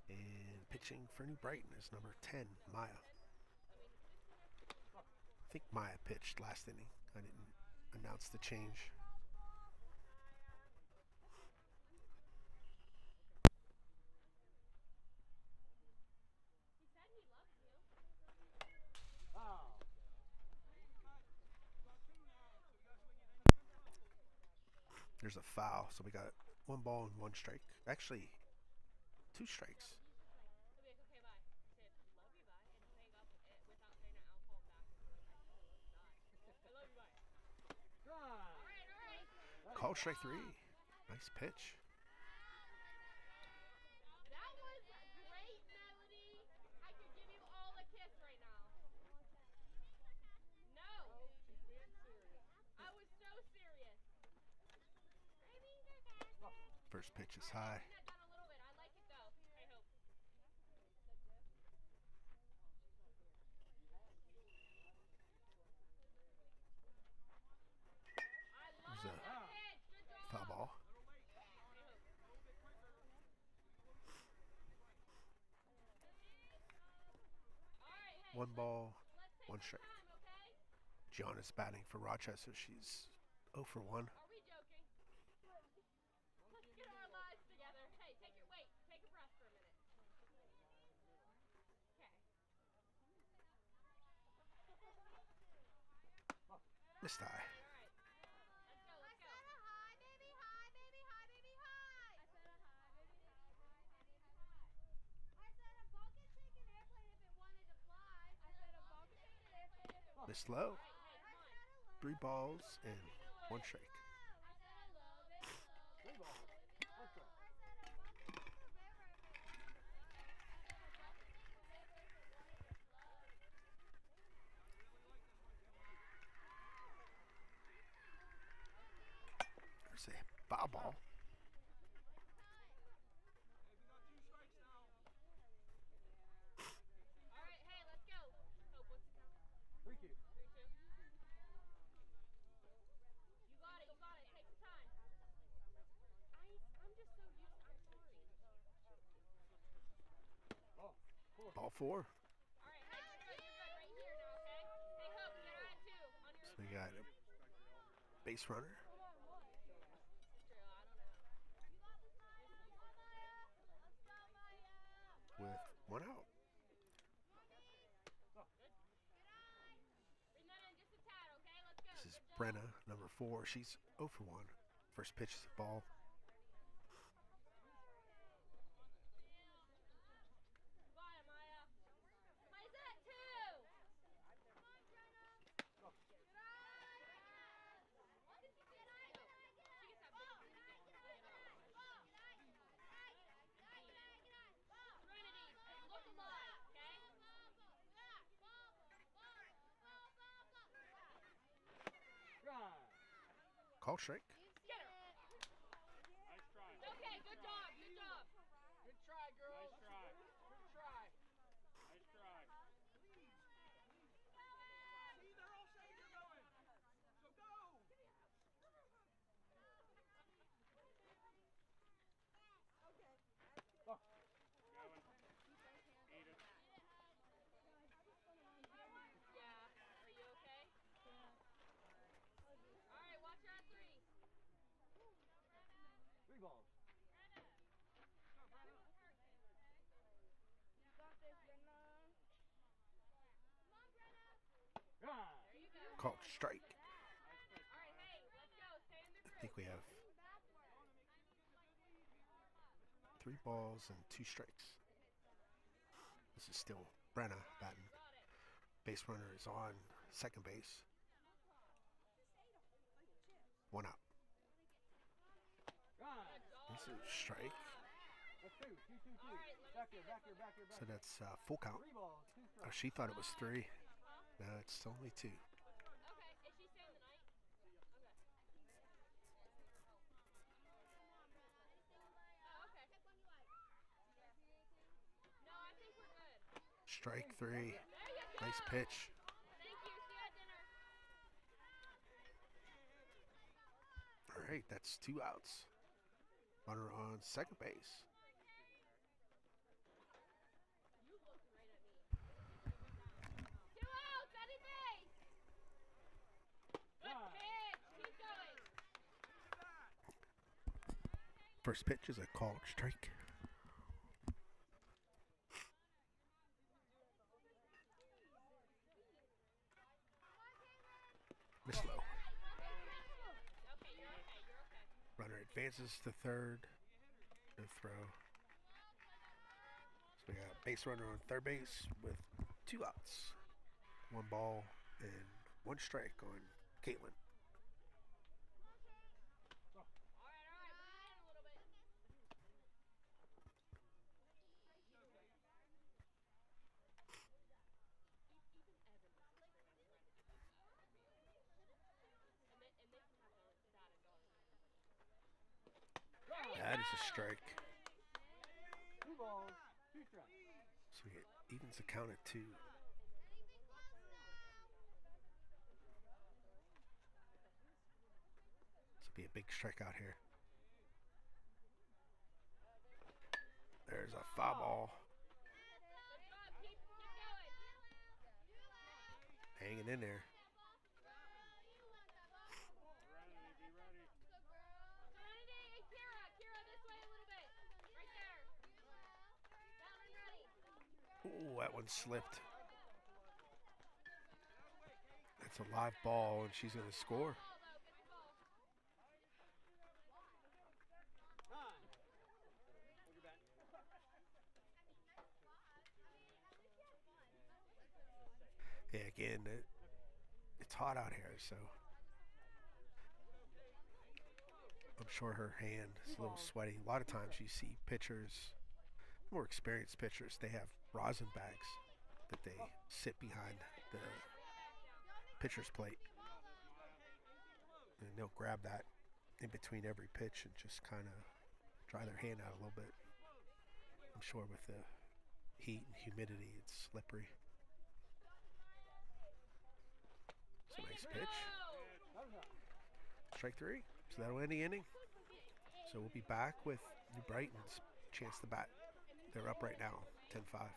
And pitching for New Brighton is number 10, Maya. think Maya pitched last inning. I didn't announce the change. He said he loves you. Wow. There's a foul, so we got 1 ball and 1 strike. Actually, 2 strikes. He's just like, he'll be like, okay, bye. I said, love you, bye. And he'll hang up without saying that. I'll call him back and be like, I said, I love you, bye. I love you, bye. Drive. All right. Call strike 3. Nice pitch. That was great, Melody. I could give you all a kiss right now. No. She's being serious. I was so serious. First pitch is high. Bring that down a little bit. I like it though. I hope. I love There's a that pitch. Good job. foul ball. All right, hey, 1 ball, let's take 1 our strike. time, okay? Gianna's batting for Rochester. She's 0 for 1. Are we joking? Let's get our lives together. Hey, take a breath for a minute. Okay. Missed high. All right. Let's go. I said a hi, baby, hi, baby, hi, baby, hi. I said a hi, baby, hi, baby, hi. I said a ball can take an airplane if it wanted to fly. I said a ball can take an airplane if it Missed low. All right, hey, I come on. said hello. 3 balls and 1 strike. I said I love it. 3 balls. 1 strike. I said a ball can take a river if it wanted to fly. There's a foul ball. All right, hey, let's go. Hope, what's the count? 3-2. 3-2. You got it. Take your time. I'm just so used to, I'm sorry. Ball. 4. Ball 4. All right, hey, you're good right here now, okay? Hey, Hope, get her at 2 on your So we got a base runner True, I don't know. You got this, Maya. Let's go, Maya. Let's go, Maya. with 1 out. Bring that in just a tad, okay? Let's go. This is Good job. Brenna, number 4. She's 0 for 1. First pitch is a ball. You got it, Maya. Maya's at 2. Come on, Brenna. Go. Get on. What did you get on? Get on. Get on. She gets that Ball. big Get on. Get on. Get on. Ball. Get on. Get on. Get on. Get on. Ball. Trinity, look alive, okay? Drive. Call strike. Get her. Nice try. Okay, good job. Good try, girls. Nice try. Good try. Nice try. See, they're all saying you're going. So go. Go. Going. Eat it. Yeah. Are you okay? All right, watch her at 3. 3 balls. Drive. There you go. Called strike. All right, hey, let's go. Stay in the I group. think we have 3 balls and 2 strikes. This is still Brenna batting. Got it. Base runner is on second base. 1 out. Drive. This is strike. That's 2. 2, 2, 2. All right, let me Back see here, this back here, one. back here, back So here. that's full count. 3 balls, 2 Oh, strikes. she thought it was 3. Huh? No, it's only 2. Okay. Is she staying the night? Okay. Oh, okay. No, I think we're good. Strike 3. There you go. Nice pitch. Thank you. See you at dinner. All right, that's 2 outs. Runner on second base. You looked right at me. 2 outs, Eddie base. First pitch is a called strike. Miss low. Okay, you're okay. Runner advances to third. No throw. So we got base runner on third base with 2 outs. 1 ball and 1 strike on Caitlin. All right, bring it in a little bit. Even Evan was frustrated trying to do that on the field. And they can have a dad and daughter. That is a strike. 2 balls, 2 strikes. So it evens the count at 2. This will be a big strikeout here. There's a foul ball. Keep going. Hanging in there. Serenity and Kira. Kira, this way a little bit. Right there. Down and ready. Ooh, that one slipped. That's a live ball, and she's going to score. Yeah, again, it's hot out here, so I'm sure her hand is a little sweaty. A lot of times you see pitchers, more experienced pitchers, they have rosin bags that they sit behind the pitcher's plate. And they'll grab that in between every pitch and just kind of dry their hand out a little bit. I'm sure with the heat and humidity, it's slippery. It's a nice pitch. Strike 3. So that'll end the inning. So we'll be back with New Brighton's chance to bat. They're up right now, 10-5.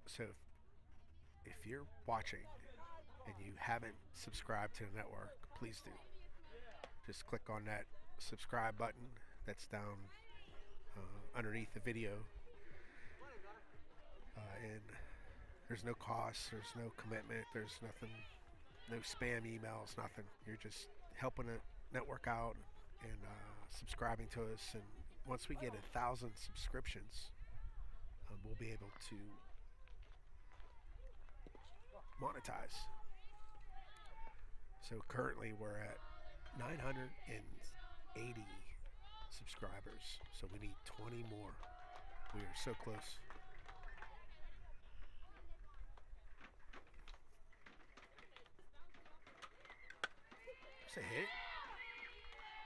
So if you're watching and you haven't subscribed to the network, please do. Just click on that subscribe button that's down underneath the video. And there's no cost, there's no commitment, there's nothing, no spam emails, nothing. You're just helping the network out and subscribing to us. And once we get 1,000 subscriptions, we'll be able to monetize. So currently we're at 980 subscribers, so we need 20 more. We are so close. It's a hit.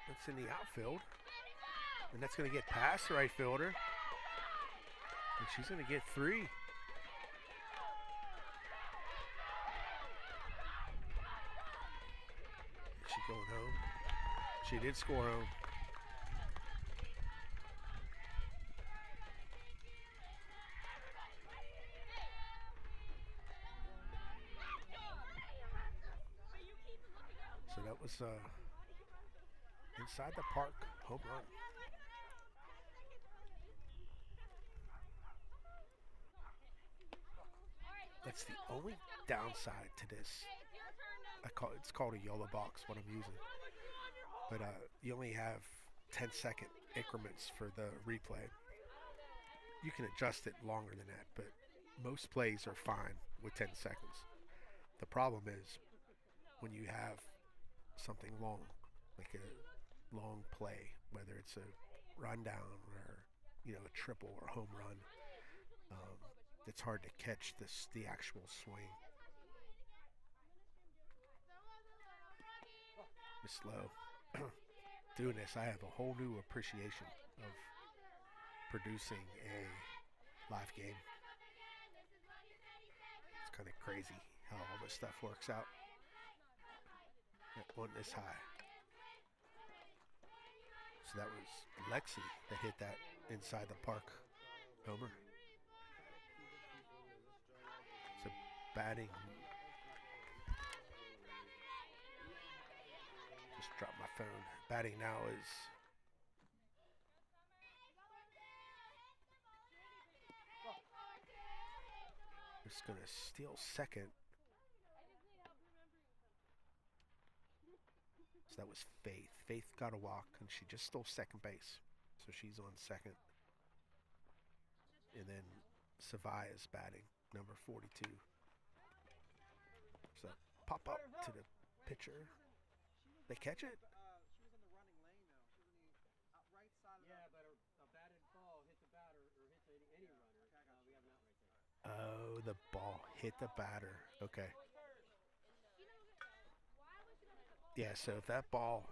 That's in the outfield, and that's going to get past the right fielder, and she's going to get 3. Is she going home? She did score home. So that was inside the park home run. That's the only downside to this it's called a YOLO box, what I'm using. But you only have 10-second increments for the replay. You can adjust it longer than that, but most plays are fine with 10 seconds. The problem is when you have something long, like a long play, whether it's a rundown or a triple or home run, it's hard to catch the actual swing. Miss Lowe. Doing this, I have a whole new appreciation of producing a live game. It's kind of crazy how all this stuff works out. That one is high. So that was Lexi that hit that inside the park homer. So batting. Just dropped my phone. Batting now is just gonna steal second. So that was Faith. Faith got a walk and she just stole second base. So she's on second. And then Savai is batting, number 42. So pop up to the pitcher. They catch it? She was in the running lane though. She was in the right side of Yeah, but a batted ball hit the batter or hits any runner. We have an out right there. Oh, the ball hit the batter. Okay. Yeah, so if that ball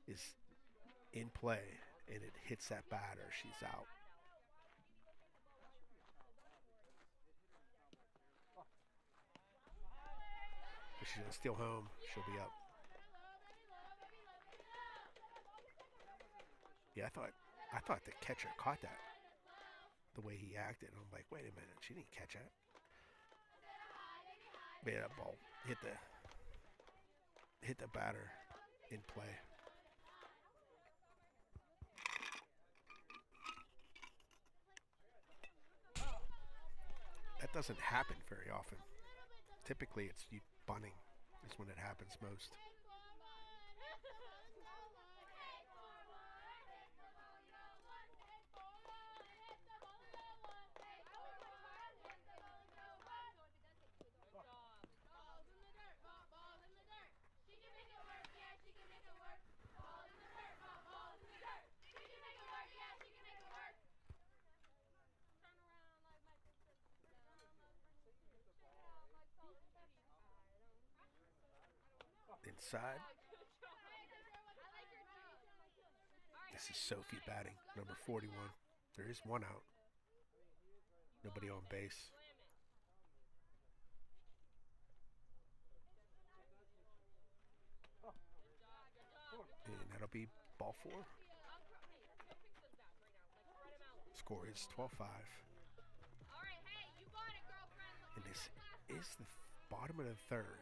is in play and it hits that batter, she's out. If she's gonna steal home, she'll be up. Yeah, I thought the catcher caught that. The way he acted, I'm like, wait a minute, she didn't catch that. Yeah, that ball hit the batter in play. That doesn't happen very often. Typically, it's you bunting is when it happens most. Inside. This is Sophie batting, number 41. There is one out. Nobody on base. And that'll be ball 4. Score is 12-5. And this is the bottom of the third.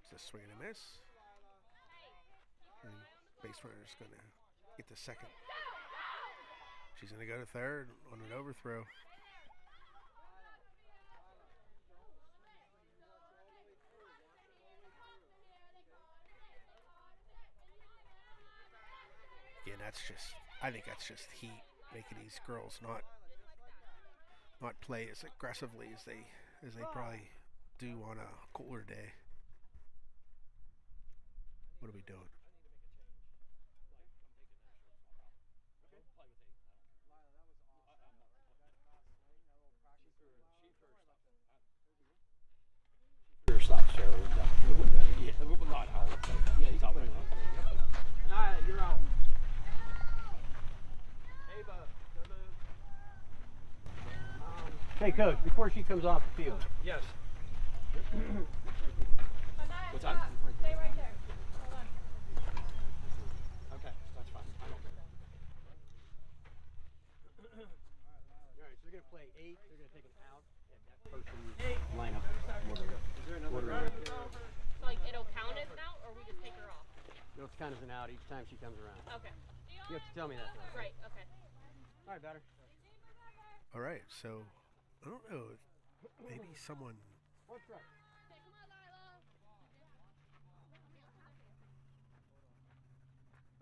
It's a swing and a miss. And base runner's going to get the second. She's going to go to third on an overthrow. Again, I think that's just heat making these girls not play as aggressively as they probably do on a cooler day. What are we doing? Stop, so yeah, not out. Yeah, he's out right now. You're out. Hey, Coach, before she comes off the field. Yes. What's that? Stay right there. Hold on. Okay, that's fine. I'm okay. All right, so they're going to play 8. They're going to take an out. And that person's lineup. Is there another? So like it'll count as an out, or we just take her off? It'll count as an out each time she comes around. Okay. You have to tell me that. Though. Right. Okay. All right, batter. All right, so I don't know if maybe someone. One strike.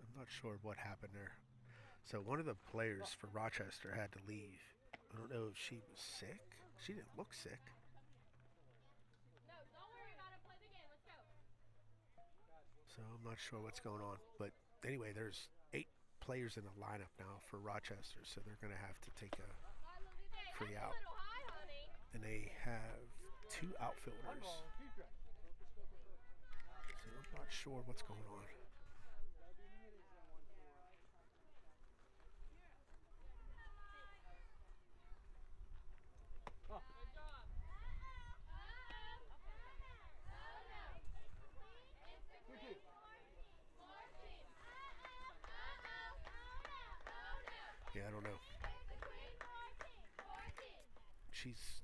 I'm not sure what happened there. So one of the players for Rochester had to leave. I don't know if she was sick. She didn't look sick. No, don't worry about it. Play the game. Let's go. So I'm not sure what's going on. But anyway, there's 8 players in the lineup now for Rochester, so they're going to have to take a Hey, free that's out. a little high, honey. And they have 2 One outfielders. ball, 2 strikes. So I'm not sure what's going on. Good job. 2-2. Yeah, I don't know. She's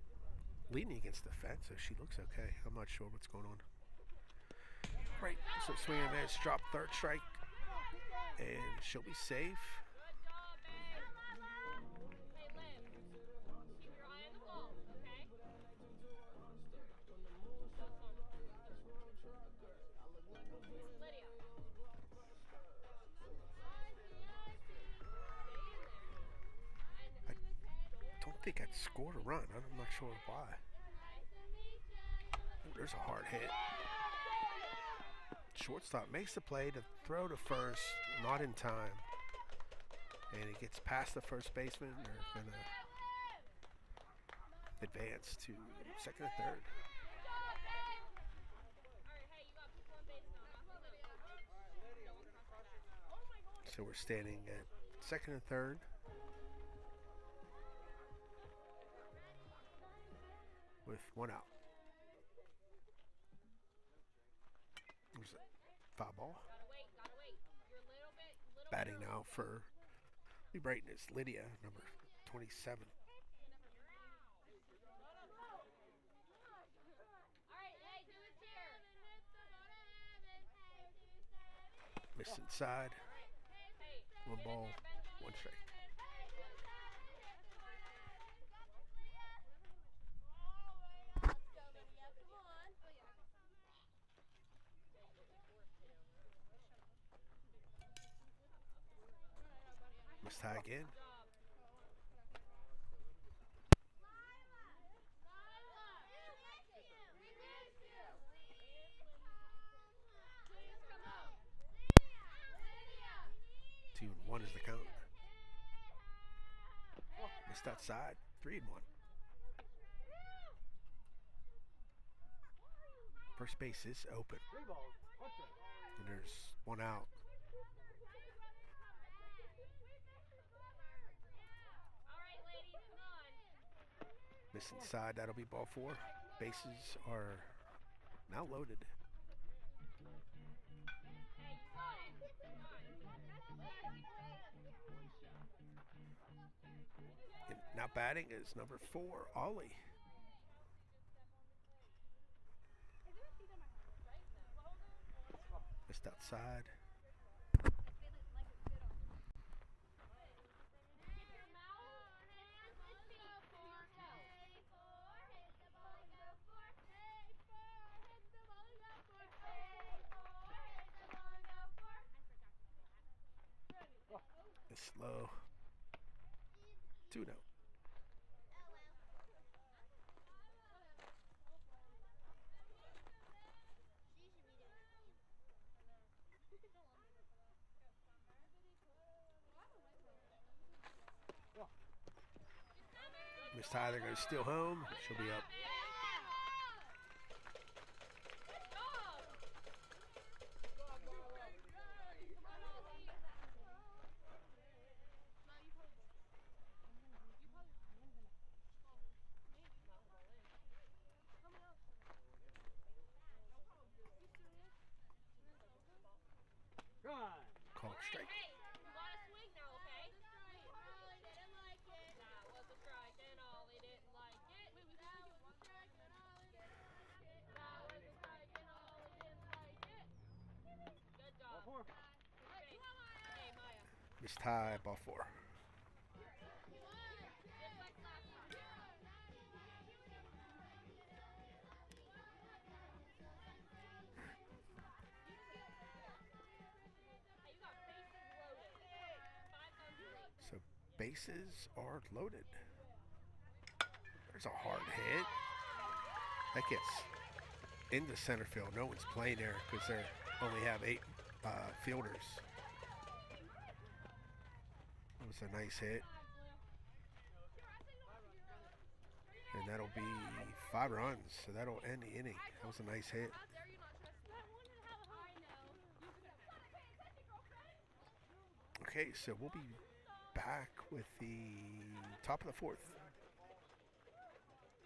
leaning against the fence, so she looks okay. I'm not sure what's going on. Right, so swing and miss, drop third strike, and she'll be safe. Good job, babe. Hey, Liv. Keep your eye on the ball, okay? Lydia. I don't think I'd scored a run. I'm not sure why. Ooh, there's a hard hit. Shortstop makes the play to throw to first, not in time. And it gets past the first baseman. They're going to advance to second or third. Alright, hey, you got people on base now. Not Lydia. No one cross that. So we're standing at second and third. With 1 out. There's a foul ball. Gotta wait, gotta wait. You're a little Batting early. now for New Brighton is Lydia, number 27. Alright, hey, do it here. Missed inside. Hey, 1 ball, 1 strike. Must tie again. Two and 1 is the count. Missed outside. 3 and 1. First base is open. 3 balls, 1 strike. And there's 1 out. Alright, ladies, come on. Missed inside. That'll be ball 4. Bases are now loaded. Hey, you got it. Come on. And now batting is number 4, Ollie. Missed outside. It's slow. 2 now. Miss Tyler goes still home. She'll be up. Run. Called strike. Hey, you gotta swing now, okay? That was a strike and Ollie didn't like it. That was a strike and Ollie didn't like it. That was a strike and Ollie didn't like it. Good job. Ball 4. Hey, Maya. Miss Ty, ball 4. Just like last Bases are loaded. There's a hard hit. That gets into center field. No one's playing there because they only have 8 fielders. That was a nice hit. And that'll be 5 runs. So that'll end the inning. That was a nice hit. Okay, so we'll be back with the top of the 4th.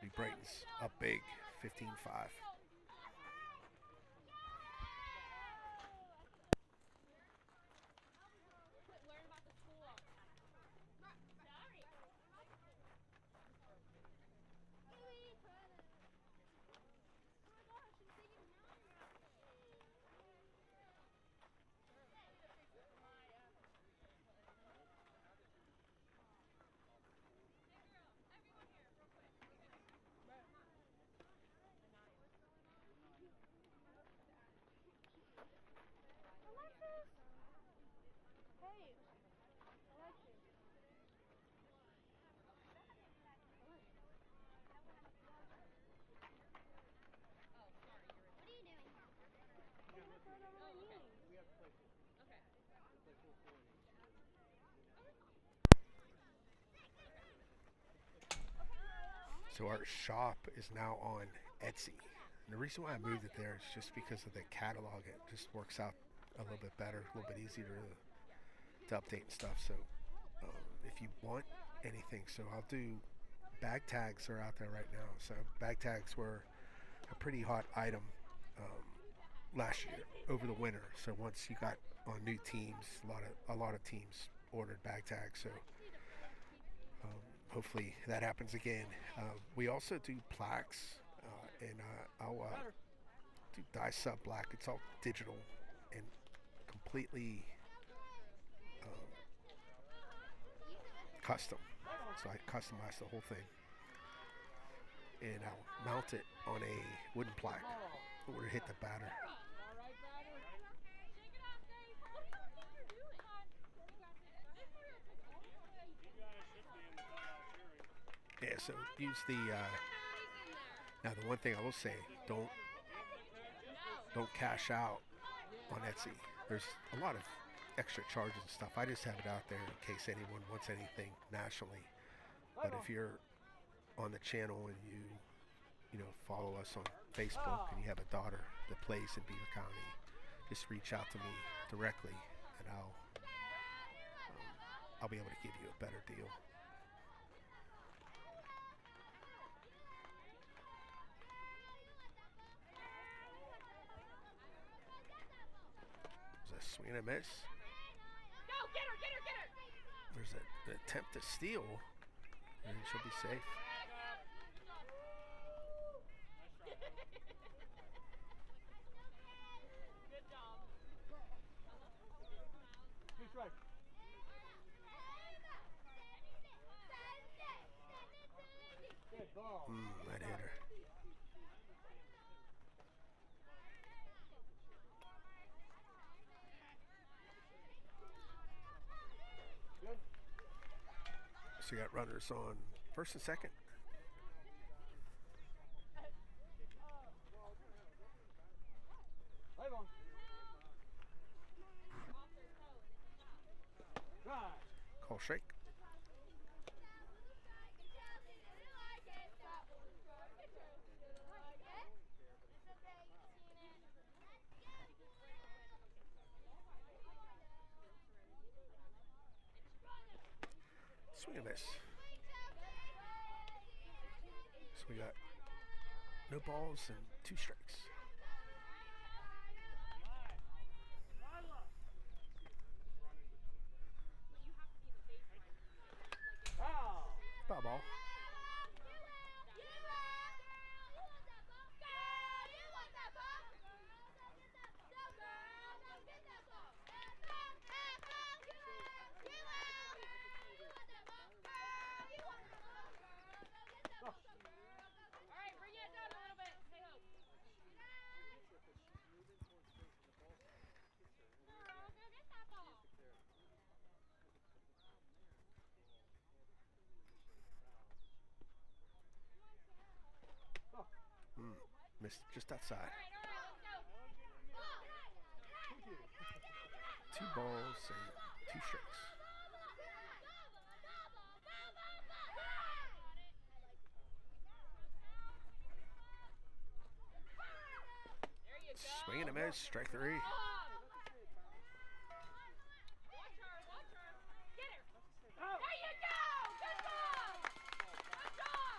New Brighton's up big, 15-5. So our shop is now on Etsy. And the reason why I moved it there is just because of the catalog. It just works out a little bit better, a little bit easier to update and stuff. So if you want anything, so I'll do bag tags are out there right now. So bag tags were a pretty hot item last year over the winter. So once you got on new teams, a lot of teams ordered bag tags. So hopefully that happens again. We also do plaques, and I'll do dye sub black. It's all digital and completely custom. So I customize the whole thing, and I'll mount it on a wooden plaque or hit the batter. Yeah, so use the, now the one thing I will say, don't cash out on Etsy. There's a lot of extra charges and stuff. I just have it out there in case anyone wants anything nationally. But if you're on the channel and you know, follow us on Facebook and you have a daughter that plays in Beaver County, just reach out to me directly and I'll be able to give you a better deal. Swing and a miss. Go, get her, get her, get her. There's an attempt to steal, and she'll be safe. Good job. Who's right? Good ball. That hit her. So you got runners on first and second. Call strike. Swing and miss. So we got no balls and 2 strikes. Foul ball. missed just outside. 2 balls and 2 strikes. Swing and a miss, strike 3.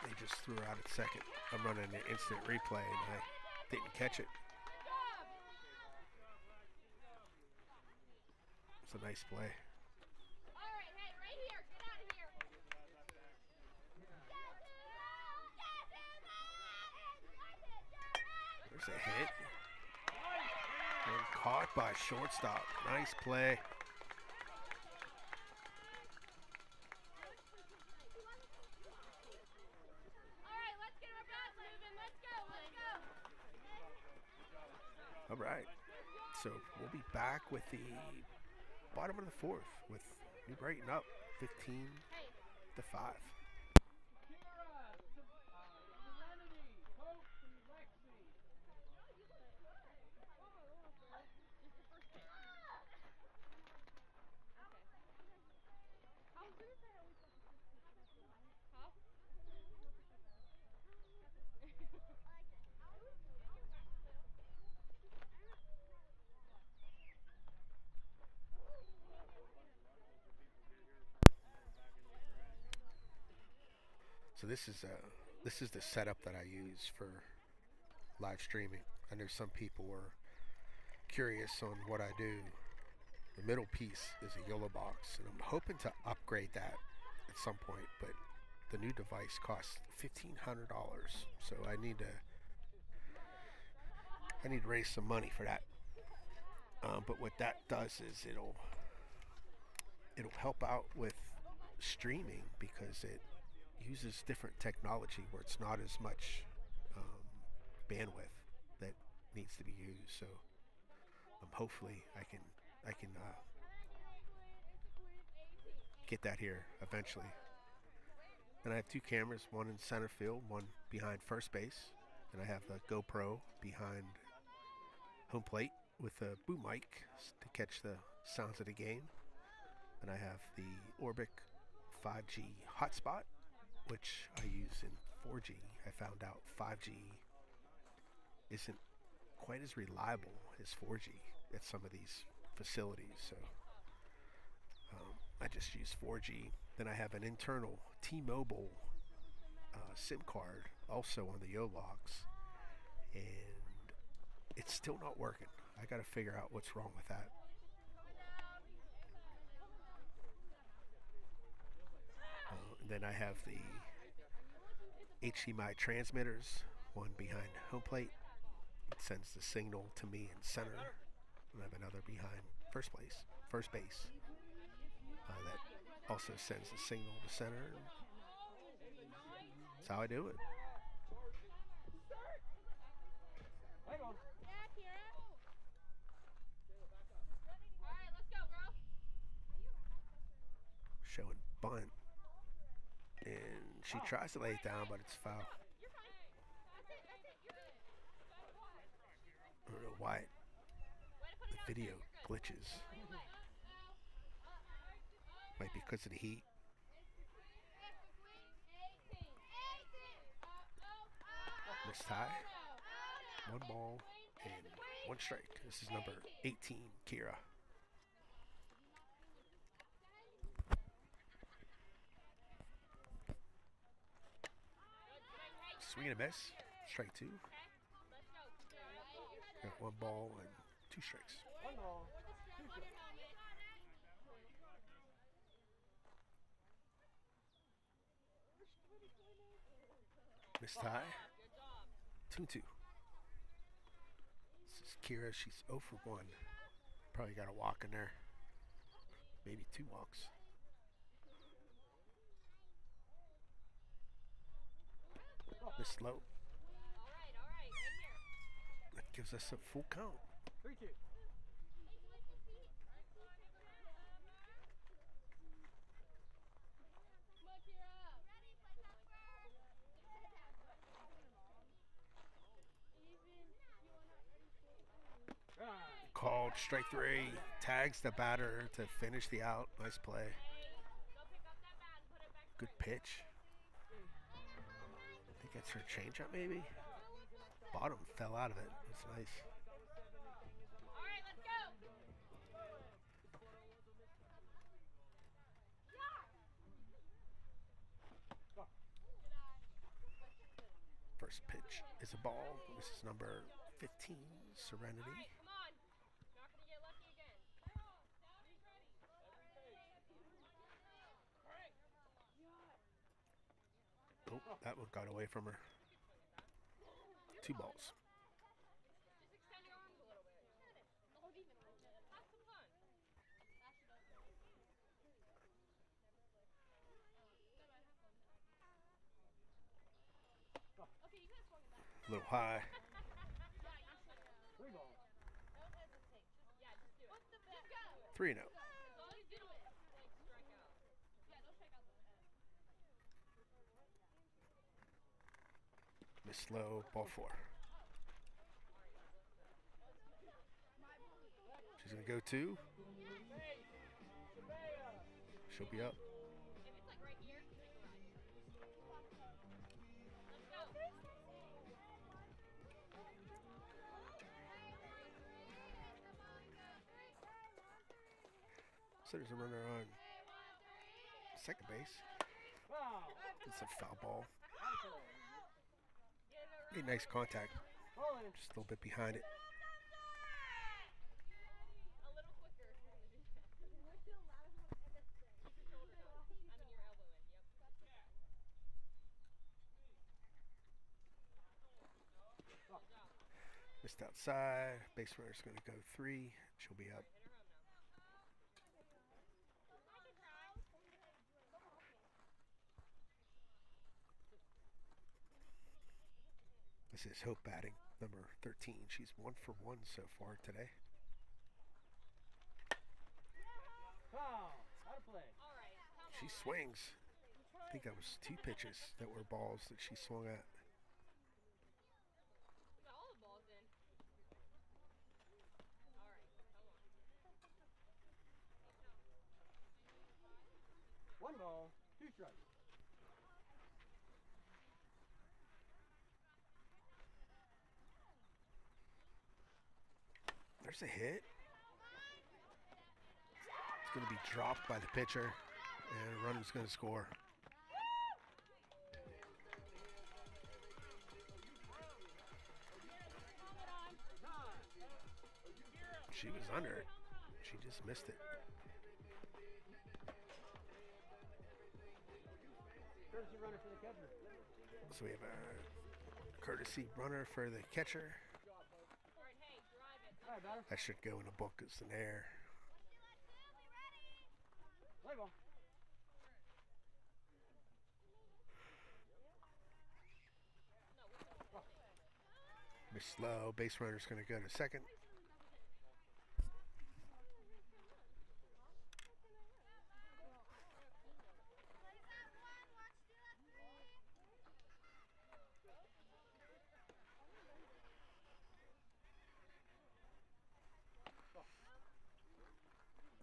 They just threw her out at second. I'm running an instant replay and I didn't catch it. It's a nice play. There's a hit. And caught by shortstop. Nice play. All right. So we'll be back with the bottom of the 4th with New Brighton up 15-5. So this is the setup that I use for live streaming. I know some people are curious on what I do. The middle piece is a YOLO box, and I'm hoping to upgrade that at some point, but the new device costs $1,500, so I need to raise some money for that. But what that does is it'll help out with streaming because it uses different technology where it's not as much bandwidth that needs to be used. So hopefully I can get that here eventually. And I have 2 cameras, one in center field, one behind first base, and I have the GoPro behind home plate with a boom mic to catch the sounds of the game. And I have the Orbic 5G hotspot, which I use in 4G. I found out 5G isn't quite as reliable as 4G at some of these facilities, so I just use 4G. Then I have an internal T-Mobile SIM card also on the YOLOX, and it's still not working. I got to figure out what's wrong with that. And then I have the HDMI transmitters, one behind home plate. It sends the signal to me in center. And I have another behind first base. That also sends the signal to center. That's how I do it. Showing bunt. And she tries to lay it down, but it's foul. I don't know why the video glitches. Might be because of the heat. Missed high. 1 ball and 1 strike. This is number 18, Kira. Swing and a miss. Strike 2. Got 1 ball and 2 strikes. 1 ball, 2 strikes. Missed high. 2-2. This is Kira. She's 0 for 1. Probably got a walk in there. Maybe 2 walks. Missed low. That gives us a full count. 3-2. Oh, strike 3. Tags the batter to finish the out. Nice play. Good pitch. I think that's her changeup, maybe. Bottom fell out of it. That's nice. All right, let's go. First pitch is a ball. This is number 15, Serenity. All right, come on. Not gonna get lucky again. Oh, that one got away from her. 2 balls. Just extend your arms a little bit. Have some fun. Okay, you guys swung it back. A little high. 3 ball. Don't hesitate. Yeah, just do it. Just go. 3-0. As long as you don't like strike out. Yeah, don't strike out though. Miss low, ball 4. She's going to go 2. She'll be up. If it's like right here, make a ride. Let's go. So there's a runner on second base. Wow. It's a foul ball. Made nice contact. Ball in. Just a little bit behind it. A little quicker if you're gonna do that. Keep your shoulder down. I mean your elbow in. Yep. Missed outside. Base runner's going to go 3. She'll be up. Hit her home now. This is Hope batting, number 13. She's 1 for 1 so far today. Foul. Out of play. All right. Come She on. swings. I think that was 2 pitches that were balls that she swung at. We got all the balls in. All right. Come on. 1 ball. 2 strikes. There's a hit. It's going to be dropped by the pitcher, and a runner's going to score. She was under it. She just missed it. Courtesy runner for the catcher. So we have a courtesy runner for the catcher. All right. Hey, drive it. All right, batter. That should go in a book as an error. Play ball. Miss slow. Base runner's going to go to second.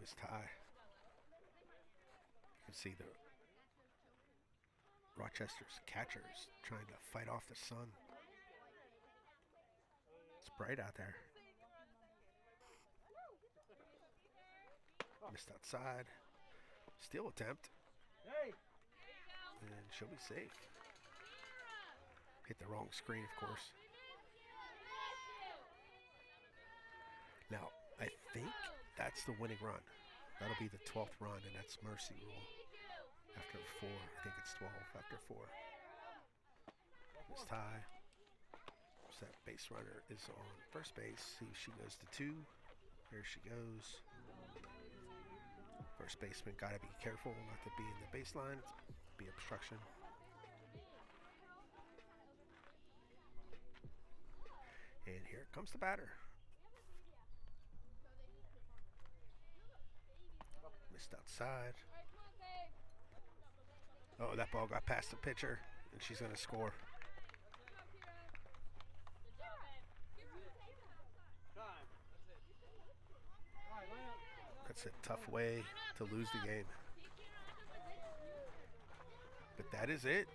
Miss tie. You can see the Rochester's catchers trying to fight off the sun. It's bright out there. Missed outside. Steal attempt. Hey. And she'll be safe. Hit the wrong screen, of course. Now, I think that's the winning run. That'll be the 12th run, and that's mercy rule. After 4, I think it's 12 after 4. Miss tie. So that base runner is on first base. See, she goes to 2. There she goes. First baseman got to be careful not to be in the baseline. It's be obstruction. And here comes the batter. Missed outside. Oh, that ball got past the pitcher, and she's going to score. Time. That's a tough way to lose the game. But that is it.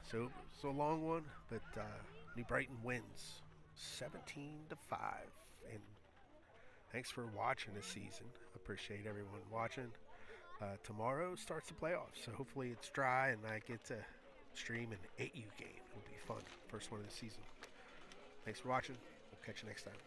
So it's a long one, but New Brighton wins 17-5. And thanks for watching this season. Appreciate everyone watching. Tomorrow starts the playoffs, so hopefully it's dry and I get to stream an 8U game. It'll be fun. First one of the season. Thanks for watching. We'll catch you next time.